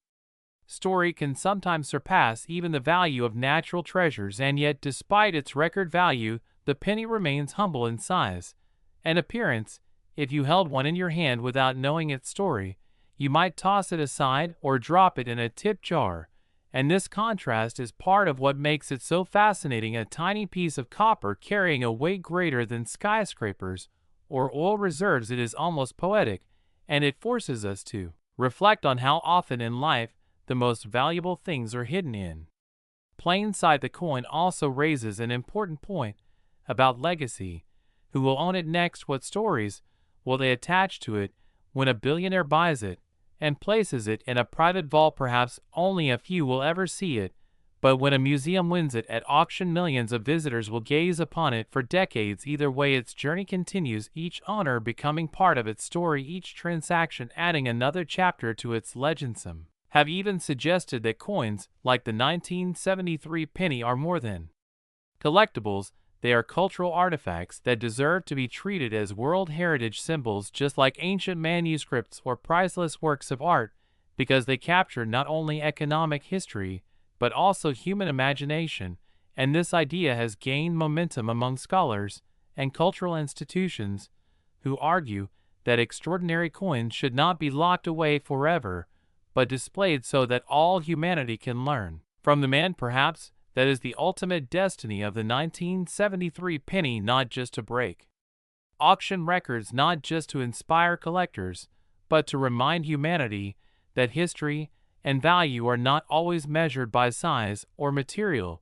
story can sometimes surpass even the value of natural treasures. And yet, despite its record value, the penny remains humble in size and appearance. If you held one in your hand without knowing its story, you might toss it aside or drop it in a tip jar. And this contrast is part of what makes it so fascinating. A tiny piece of copper carrying a weight greater than skyscrapers or oil reserves. It is almost poetic, and it forces us to reflect on how often in life the most valuable things are hidden in plain sight. The coin also raises an important point about legacy. Who will own it next? What stories will they attach to it? When a billionaire buys it and places it in a private vault, perhaps only a few will ever see it. But when a museum wins it at auction, millions of visitors will gaze upon it for decades. Either way, its journey continues, each owner becoming part of its story, each transaction adding another chapter to its legend. Some have even suggested that coins like the 1973 penny are more than collectibles. They are cultural artifacts that deserve to be treated as World Heritage symbols, just like ancient manuscripts or priceless works of art, because they capture not only economic history but also human imagination. And this idea has gained momentum among scholars and cultural institutions, who argue that extraordinary coins should not be locked away forever, but displayed so that all humanity can learn from the man, perhaps, that is the ultimate destiny of the 1973 penny, not just to break auction records, not just to inspire collectors, but to remind humanity that history and value are not always measured by size or material,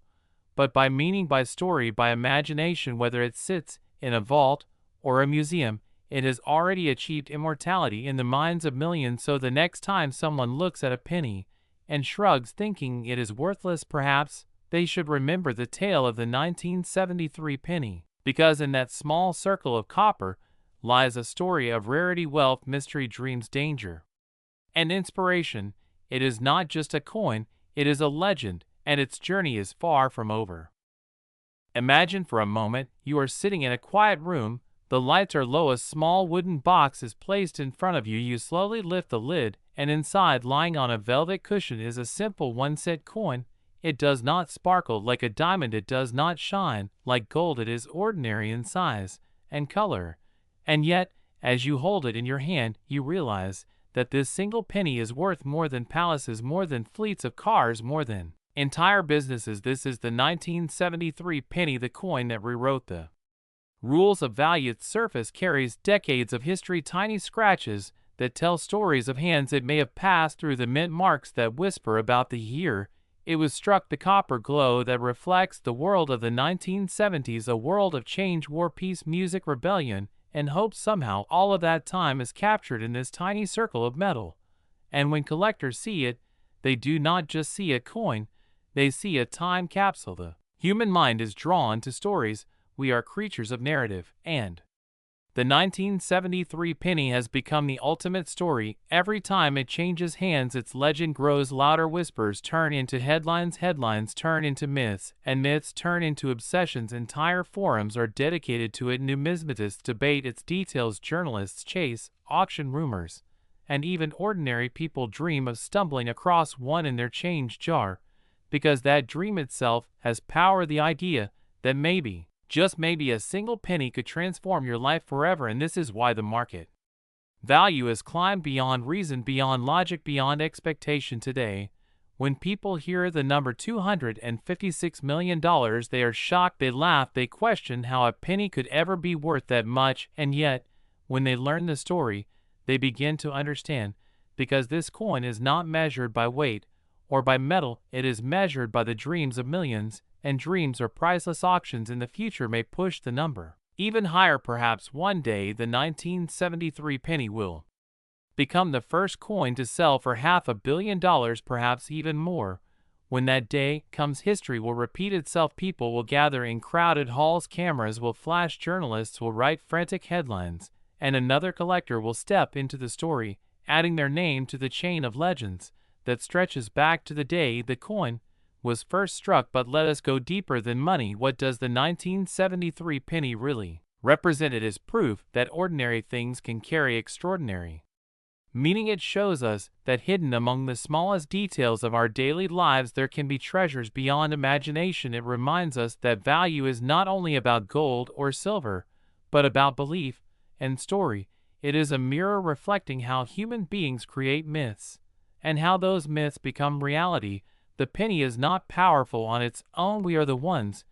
but by meaning, by story, by imagination. Whether it sits in a vault or a museum, it has already achieved immortality in the minds of millions. So the next time someone looks at a penny and shrugs, thinking it is worthless, perhaps they should remember the tale of the 1973 penny, because in that small circle of copper lies a story of rarity, wealth, mystery, dreams, danger, and inspiration. It is not just a coin, it is a legend, and its journey is far from over. Imagine for a moment you are sitting in a quiet room, the lights are low, a small wooden box is placed in front of you. You slowly lift the lid, and inside, lying on a velvet cushion, is a simple 1-cent coin. It does not sparkle like a diamond, it does not shine like gold, it is ordinary in size and color. And yet, as you hold it in your hand, you realize that this single penny is worth more than palaces, more than fleets of cars, more than entire businesses. This is the 1973 penny, the coin that rewrote the rules of value. Its surface carries decades of history, tiny scratches that tell stories of hands it may have passed through, the mint marks that whisper about the year it was struck, the copper glow that reflects the world of the 1970s, a world of change, war, peace, music, rebellion, and hope. Somehow all of that time is captured in this tiny circle of metal. And when collectors see it, they do not just see a coin, they see a time capsule. The human mind is drawn to stories. We are creatures of narrative, and the 1973 penny has become the ultimate story. Every time it changes hands, its legend grows louder. Whispers turn into headlines, headlines turn into myths, and myths turn into obsessions. Entire forums are dedicated to it. Numismatists debate its details, journalists chase auction rumors, and even ordinary people dream of stumbling across one in their change jar, because that dream itself has power. The idea that maybe, just maybe, a single penny could transform your life forever. And this is why the market value has climbed beyond reason, beyond logic, beyond expectation. Today, when people hear the number $256 million, they are shocked, they laugh, they question how a penny could ever be worth that much. And yet, when they learn the story, they begin to understand, because this coin is not measured by weight or by metal, it is measured by the dreams of millions. And dreams are priceless. Auctions in the future may push the number even higher. Perhaps one day the 1973 penny will become the first coin to sell for $500 million, perhaps even more. When that day comes, history will repeat itself. People will gather in crowded halls, cameras will flash, journalists will write frantic headlines, and another collector will step into the story, adding their name to the chain of legends that stretches back to the day the coin was first struck. But let us go deeper than money. What does the 1973 penny really represent? It is proof that ordinary things can carry extraordinary meaning. It shows us that hidden among the smallest details of our daily lives there can be treasures beyond imagination. It reminds us that value is not only about gold or silver, but about belief and story. It is a mirror reflecting how human beings create myths, and how those myths become reality. The penny is not powerful on its own. We are the ones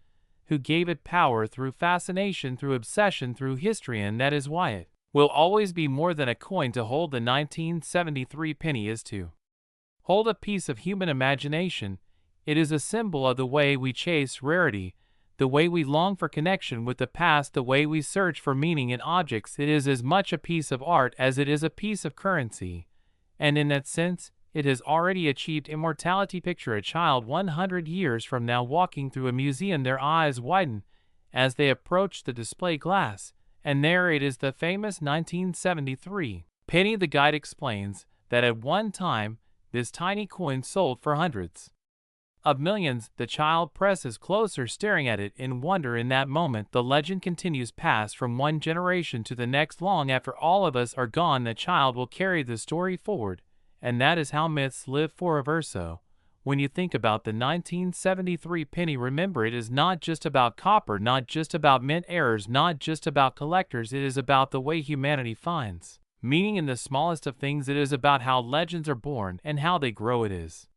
who gave it power through fascination, through obsession, through history, and that is why it will always be more than a coin. To hold the 1973 penny is to hold a piece of human imagination. It is a symbol of the way we chase rarity, the way we long for connection with the past, the way we search for meaning in objects. It is as much a piece of art as it is a piece of currency, and in that sense, it has already achieved immortality. Picture a child 100 years from now walking through a museum. Their eyes widen as they approach the display glass, and there it is, the famous 1973 penny. The guide explains that at one time, this tiny coin sold for hundreds of millions. The child presses closer, staring at it in wonder. In that moment, the legend continues, passed from one generation to the next. Long after all of us are gone, the child will carry the story forward. And that is how myths live forever. So, When you think about the 1973 penny, remember it is not just about copper, not just about mint errors, not just about collectors. It is about the way humanity finds meaning in the smallest of things. It is about how legends are born and how they grow. It is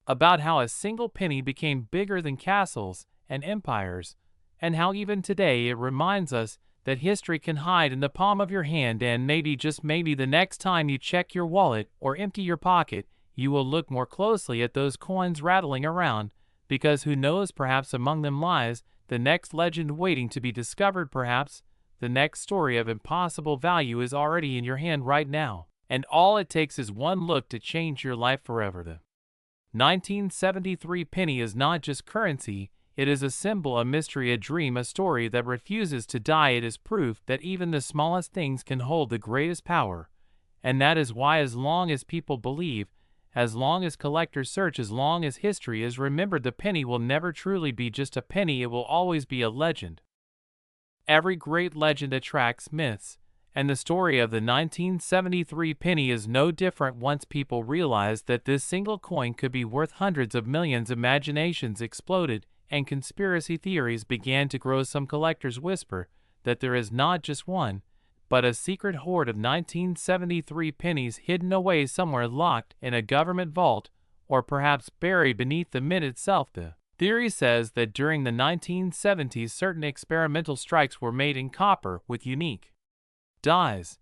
about how a single penny became bigger than castles and empires, and how even today it reminds us that history can hide in the palm of your hand. And maybe, just maybe, the next time you check your wallet or empty your pocket, you will look more closely at those coins rattling around, because who knows, perhaps among them lies the next legend waiting to be discovered. Perhaps the next story of impossible value is already in your hand right now, and all it takes is one look to change your life forever. The 1973 penny is not just currency, it is a symbol, a mystery, a dream, a story that refuses to die. It is proof that even the smallest things can hold the greatest power, and that is why, as long as people believe, as long as collectors search, as long as history is remembered, the penny will never truly be just a penny. It will always be a legend. Every great legend attracts myths, and the story of the 1973 penny is no different. Once people realized that this single coin could be worth hundreds of millions, imaginations exploded and conspiracy theories began to grow. Some collectors whisper that there is not just one, but a secret hoard of 1973 pennies hidden away somewhere, locked in a government vault, or perhaps buried beneath the mint itself. The theory says that during the 1970s, certain experimental strikes were made in copper with unique dyes,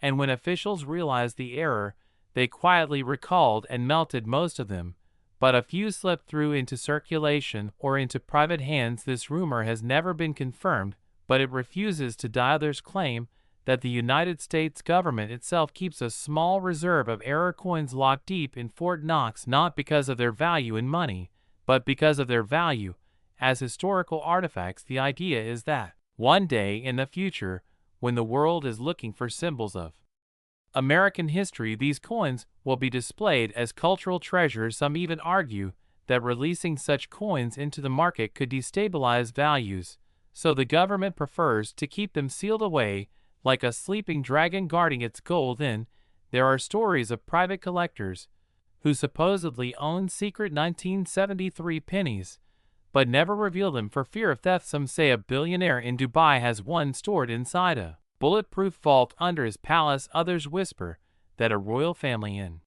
and when officials realized the error, they quietly recalled and melted most of them, but a few slipped through into circulation or into private hands. This rumor has never been confirmed, but it refuses to die. Others claim that the United States government itself keeps a small reserve of error coins locked deep in Fort Knox, not because of their value in money, but because of their value as historical artifacts. The idea is that one day in the future, when the world is looking for symbols of American history, these coins will be displayed as cultural treasures. Some even argue that releasing such coins into the market could destabilize values, so the government prefers to keep them sealed away like a sleeping dragon guarding its gold. Then there are stories of private collectors who supposedly own secret 1973 pennies, but never reveal them for fear of theft. Some say a billionaire in Dubai has one stored inside a bulletproof vault under his palace. Others whisper that a royal family in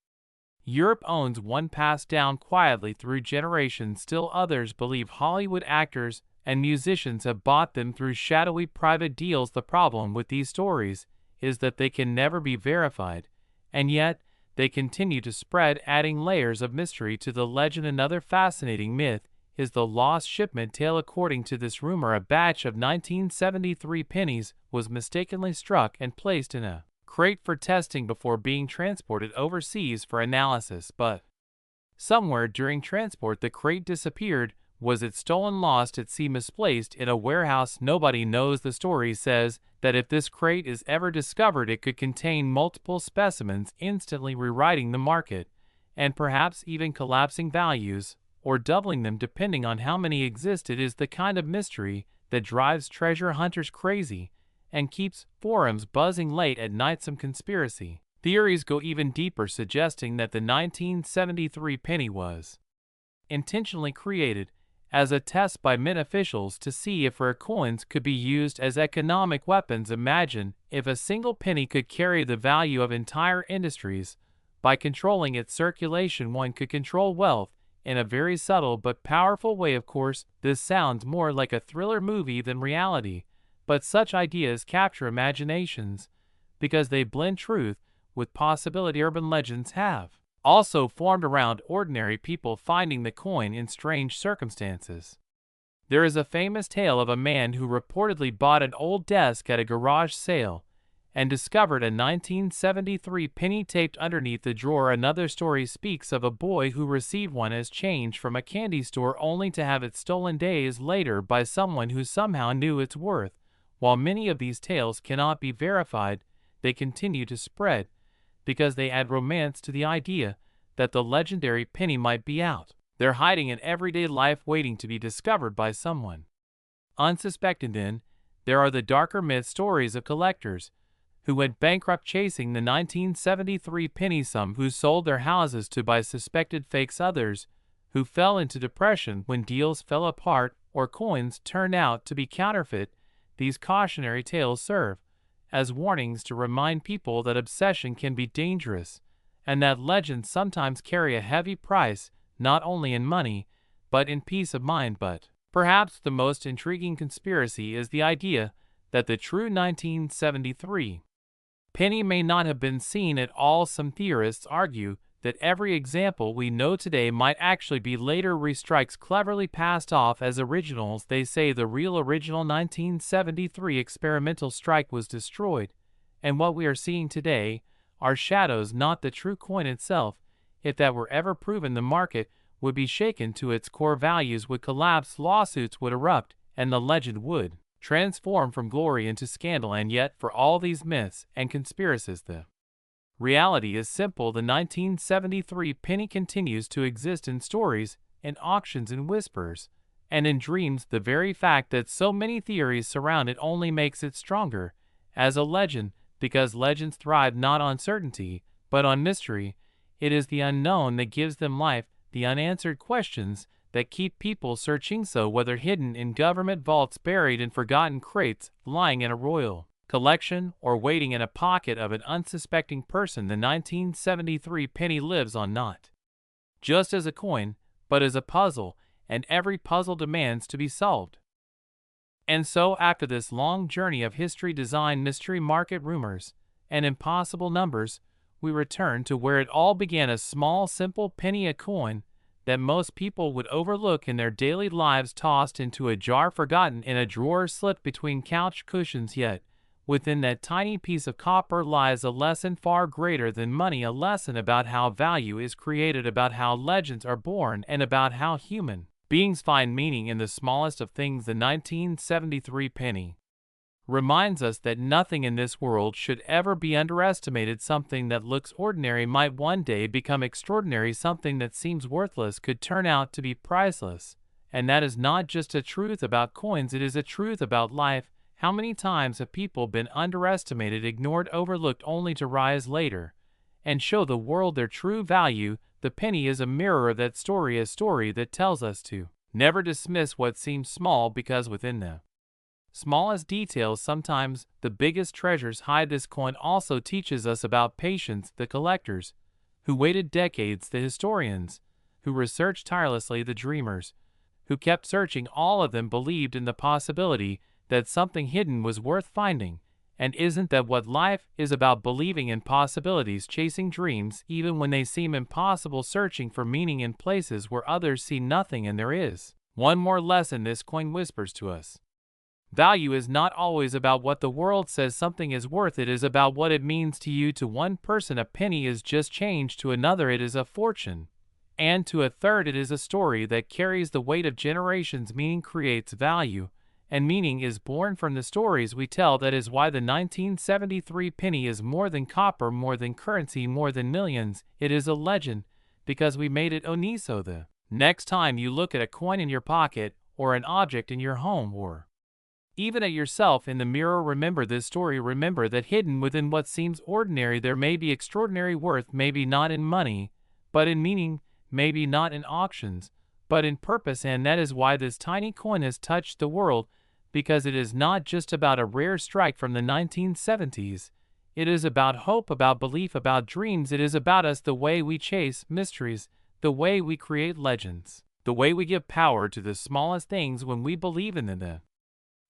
Europe owns one, passed down quietly through generations. Still others believe Hollywood actors and musicians have bought them through shadowy private deals. The problem with these stories is that they can never be verified, and yet they continue to spread, adding layers of mystery to the legend. Another fascinating myth is the lost shipment tale. According to this rumor, a batch of 1973 pennies was mistakenly struck and placed in a crate for testing before being transported overseas for analysis, but somewhere during transport the crate disappeared. Was it stolen, lost at sea, misplaced in a warehouse? Nobody knows. The story says that if this crate is ever discovered, it could contain multiple specimens, instantly rewriting the market, and perhaps even collapsing values or doubling them depending on how many exist. It is the kind of mystery that drives treasure hunters crazy and keeps forums buzzing late at night. Some conspiracy theories go even deeper, suggesting that the 1973 penny was intentionally created as a test by mint officials to see if rare coins could be used as economic weapons. Imagine if a single penny could carry the value of entire industries. By controlling its circulation, one could control wealth in a very subtle but powerful way. Of course, this sounds more like a thriller movie than reality, but such ideas capture imaginations because they blend truth with possibility. Urban legends have also formed around ordinary people finding the coin in strange circumstances. There is a famous tale of a man who reportedly bought an old desk at a garage sale and discovered a 1973 penny taped underneath the drawer. Another story speaks of a boy who received one as change from a candy store only to have it stolen days later by someone who somehow knew its worth. While many of these tales cannot be verified, they continue to spread because they add romance to the idea that the legendary penny might be out there hiding in everyday life, waiting to be discovered by someone unsuspected. Then there are the darker myth stories of collectors who went bankrupt chasing the 1973 penny, some who sold their houses to buy suspected fakes, others who fell into depression when deals fell apart or coins turned out to be counterfeit. These cautionary tales serve as warnings to remind people that obsession can be dangerous, and that legends sometimes carry a heavy price, not only in money, but in peace of mind. But perhaps the most intriguing conspiracy is the idea that the true 1973 penny may not have been seen at all. Some theorists argue that every example we know today might actually be later restrikes cleverly passed off as originals. They say the real original 1973 experimental strike was destroyed, and what we are seeing today are shadows, not the true coin itself. If that were ever proven, the market would be shaken to its core, values would collapse, lawsuits would erupt, and the legend would transform from glory into scandal. And yet, for all these myths and conspiracies, the reality is simple. The 1973 penny continues to exist in stories, in auctions, in whispers, and in dreams. The very fact that so many theories surround it only makes it stronger as a legend, because legends thrive not on certainty, but on mystery. It is the unknown that gives them life, the unanswered questions that keep people searching. So whether hidden in government vaults, buried in forgotten crates, lying in a royal collection, or waiting in a pocket of an unsuspecting person, the 1973 penny lives on, not just as a coin, but as a puzzle, and every puzzle demands to be solved. And so, after this long journey of history, design, mystery, market rumors, and impossible numbers, we return to where it all began: a small, simple penny, a coin that most people would overlook in their daily lives, tossed into a jar, forgotten in a drawer, slipped between couch cushions. Yet within that tiny piece of copper lies a lesson far greater than money, a lesson about how value is created, about how legends are born, and about how human beings find meaning in the smallest of things. The 1973 penny reminds us that nothing in this world should ever be underestimated. Something that looks ordinary might one day become extraordinary. Something that seems worthless could turn out to be priceless. And that is not just a truth about coins, it is a truth about life. How many times have people been underestimated, ignored, overlooked, only to rise later and show the world their true value? The penny is a mirror of that story, a story that tells us to never dismiss what seems small, because within the smallest details, sometimes the biggest treasures hide. This coin also teaches us about patience, the collectors who waited decades, the historians who researched tirelessly, the dreamers who kept searching. All of them believed in the possibility that something hidden was worth finding. And isn't that what life is about? Believing in possibilities, chasing dreams even when they seem impossible, searching for meaning in places where others see nothing. And there is one more lesson this coin whispers to us. Value is not always about what the world says something is worth. It is about what it means to you. To one person, a penny is just change. To another, it is a fortune. And to a third, it is a story that carries the weight of generations. Meaning creates value, and meaning is born from the stories we tell. That is why the 1973 penny is more than copper, more than currency, more than millions. It is a legend, because we made it Oniso. The next time you look at a coin in your pocket, or an object in your home, or even at yourself in the mirror, remember this story. Remember that hidden within what seems ordinary there may be extraordinary worth. Maybe not in money, but in meaning. Maybe not in auctions, but in purpose. And that is why this tiny coin has touched the world, because it is not just about a rare strike from the 1970s. It is about hope, about belief, about dreams. It is about us, the way we chase mysteries, the way we create legends, the way we give power to the smallest things when we believe in them. The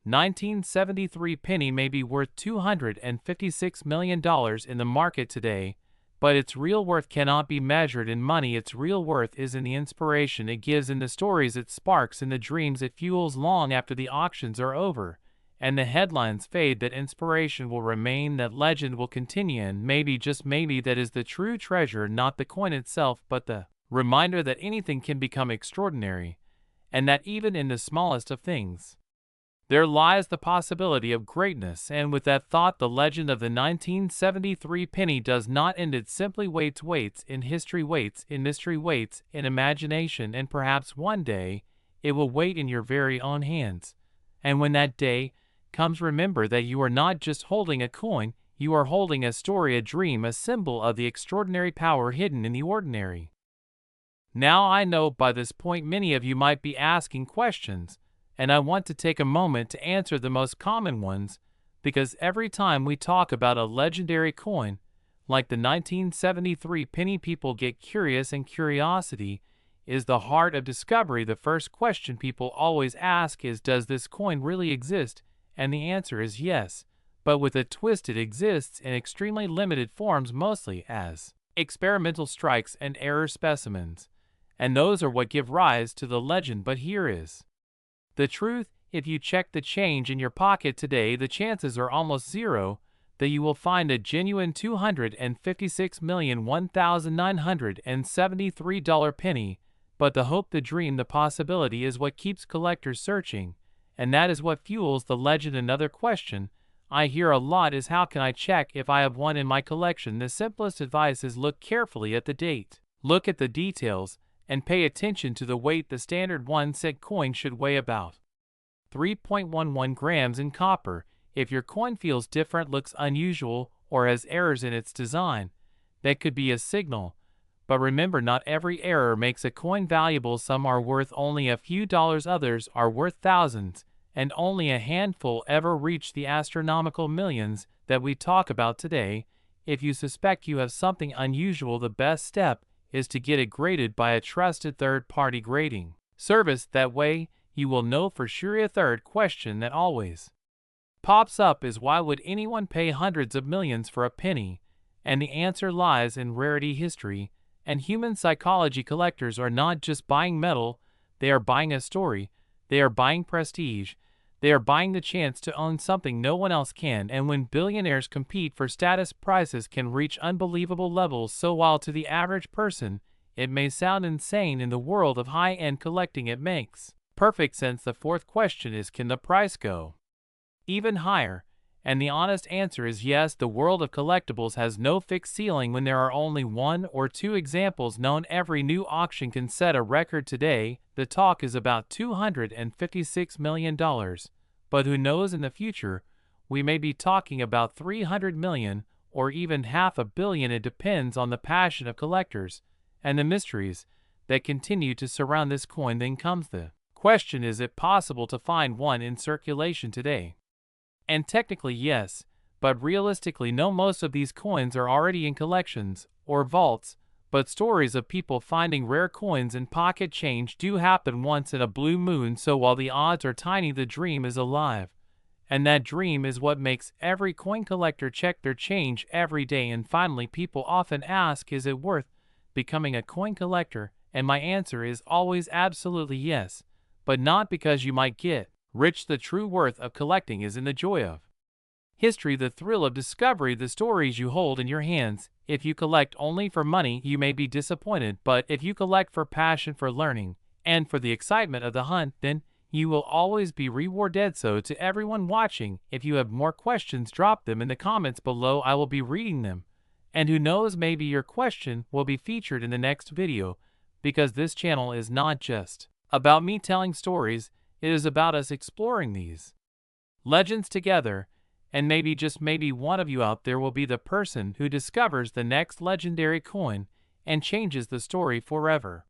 1973 penny may be worth $256 million in the market today, but its real worth cannot be measured in money. Its real worth is in the inspiration it gives, in the stories it sparks, in the dreams it fuels. Long after the auctions are over and the headlines fade, that inspiration will remain, that legend will continue, and maybe, just maybe, that is the true treasure, not the coin itself, but the reminder that anything can become extraordinary, and that even in the smallest of things there lies the possibility of greatness. And with that thought, the legend of the 1973 penny does not end. It simply waits, waits in history, waits in mystery, waits in imagination, and perhaps one day it will wait in your very own hands. And when that day comes, remember that you are not just holding a coin, you are holding a story, a dream, a symbol of the extraordinary power hidden in the ordinary. Now I know by this point many of you might be asking questions, and I want to take a moment to answer the most common ones, because every time we talk about a legendary coin, like the 1973 penny, people get curious, and curiosity is the heart of discovery. The first question people always ask is, does this coin really exist? And the answer is yes, but with a twist. It exists in extremely limited forms, mostly as experimental strikes and error specimens, and those are what give rise to the legend. But here is the truth: if you check the change in your pocket today, the chances are almost zero that you will find a genuine $256,001,973 penny, but the hope, the dream, the possibility is what keeps collectors searching, and that is what fuels the legend. Another question I hear a lot is, how can I check if I have one in my collection? The simplest advice is, look carefully at the date, look at the details, and pay attention to the weight. The standard 1-cent coin should weigh about 3.11 grams in copper. If your coin feels different, looks unusual, or has errors in its design, that could be a signal. But remember, not every error makes a coin valuable. Some are worth only a few dollars, others are worth thousands, and only a handful ever reach the astronomical millions that we talk about today. If you suspect you have something unusual, the best step is to get it graded by a trusted third-party grading service. That way, you will know for sure. A third question that always pops up is, why would anyone pay hundreds of millions for a penny? And the answer lies in rarity, history, and human psychology. Collectors are not just buying metal, they are buying a story, they are buying prestige, they are buying the chance to own something no one else can. And when billionaires compete for status, prices can reach unbelievable levels. So while to the average person it may sound insane, in the world of high-end collecting it makes perfect sense. The fourth question is, can the price go even higher? And the honest answer is yes. The world of collectibles has no fixed ceiling. When there are only one or two examples known, every new auction can set a record. Today, the talk is about $256 million, but who knows, in the future, we may be talking about 300 million or even $500 million. It depends on the passion of collectors and the mysteries that continue to surround this coin. Then comes the question, is it possible to find one in circulation today? And technically yes, but realistically no. Most of these coins are already in collections or vaults, but stories of people finding rare coins and pocket change do happen once in a blue moon. So while the odds are tiny, the dream is alive, and that dream is what makes every coin collector check their change every day. And finally, people often ask, is it worth becoming a coin collector? And my answer is always absolutely yes, but not because you might get rich. The true worth of collecting is in the joy of history, the thrill of discovery, the stories you hold in your hands. If you collect only for money, you may be disappointed, but if you collect for passion, for learning, and for the excitement of the hunt, then you will always be rewarded. So to everyone watching, if you have more questions, drop them in the comments below. I will be reading them, and who knows, maybe your question will be featured in the next video, because this channel is not just about me telling stories. It is about us exploring these legends together, and maybe, just maybe, one of you out there will be the person who discovers the next legendary coin and changes the story forever.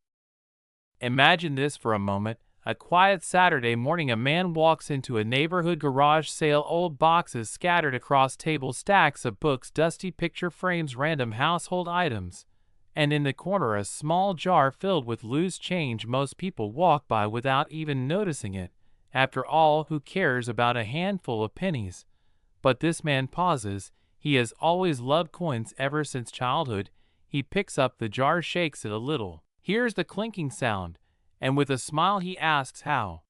Imagine this for a moment. A quiet Saturday morning, a man walks into a neighborhood garage sale. Old boxes scattered across tables, stacks of books, dusty picture frames, random household items, and in the corner a small jar filled with loose change. Most people walk by without even noticing it. After all, who cares about a handful of pennies? But this man pauses. He has always loved coins ever since childhood. He picks up the jar, shakes it a little, hears the clinking sound, and with a smile he asks how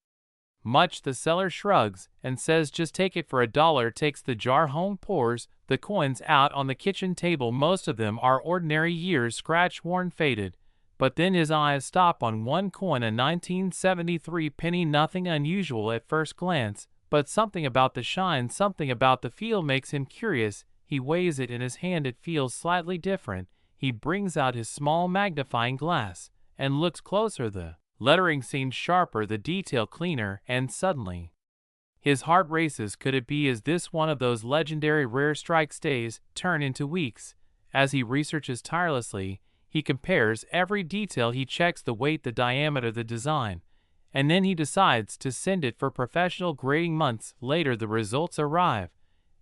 much. The seller shrugs and says, just take it for $1. Takes the jar home, pours the coins out on the kitchen table. Most of them are ordinary years, scratch worn, faded. But then his eyes stop on one coin, a 1973 penny. Nothing unusual at first glance, but something about the shine, something about the feel makes him curious. He weighs it in his hand. It feels slightly different. He brings out his small magnifying glass and looks closer. The lettering seems sharper, the detail cleaner, and suddenly his heart races. Could it be? Is this one of those legendary rare strikes? Days turn into weeks. As he researches tirelessly, He compares every detail, he checks the weight, the diameter, the design, and then he decides to send it for professional grading. Months later, the results arrive,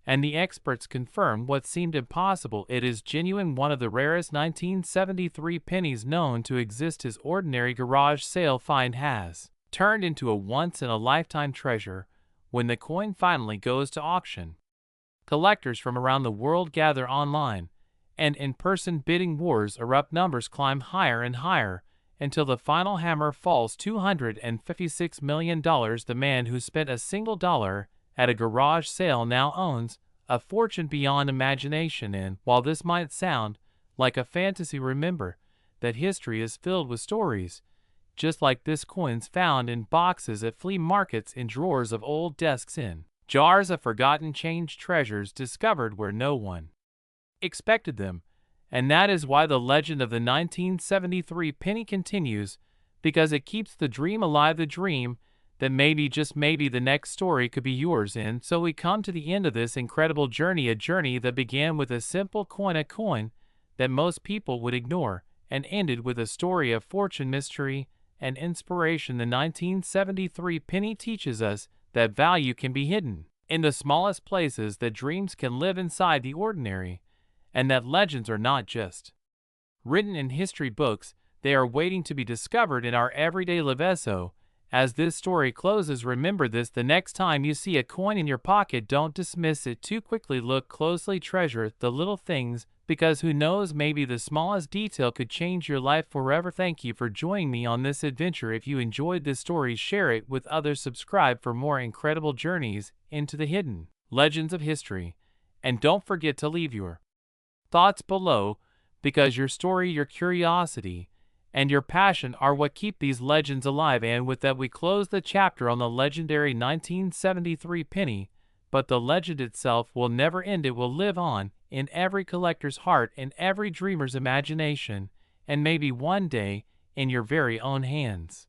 and the experts confirm what seemed impossible. It is genuine, one of the rarest 1973 pennies known to exist. His ordinary garage sale find has turned into a once-in-a-lifetime treasure when the coin finally goes to auction. Collectors from around the world gather online, and in-person bidding wars erupt. Numbers climb higher and higher until the final hammer falls. $256 million. The man who spent a single dollar at a garage sale now owns a fortune beyond imagination. And while this might sound like a fantasy, remember that history is filled with stories just like this. Coins found in boxes at flea markets, in drawers of old desks, in jars of forgotten change, treasures discovered where no one expected them. And that is why the legend of the 1973 penny continues, because it keeps the dream alive, the dream that maybe, just maybe, the next story could be yours. And so we come to the end of this incredible journey, a journey that began with a simple coin, a coin that most people would ignore, and ended with a story of fortune, mystery, and inspiration. The 1973 penny teaches us that value can be hidden in the smallest places, that dreams can live inside the ordinary, and that legends are not just written in history books, they are waiting to be discovered in our everyday lives. So, as this story closes, remember this: the next time you see a coin in your pocket, don't dismiss it too quickly. Look closely, treasure the little things, because who knows, maybe the smallest detail could change your life forever. Thank you for joining me on this adventure. If you enjoyed this story, share it with others, subscribe for more incredible journeys into the hidden legends of history, and don't forget to leave your thoughts below, because your story, your curiosity, and your passion are what keep these legends alive. And with that, we close the chapter on the legendary 1973 penny, but the legend itself will never end. It will live on in every collector's heart, in every dreamer's imagination, and maybe one day in your very own hands.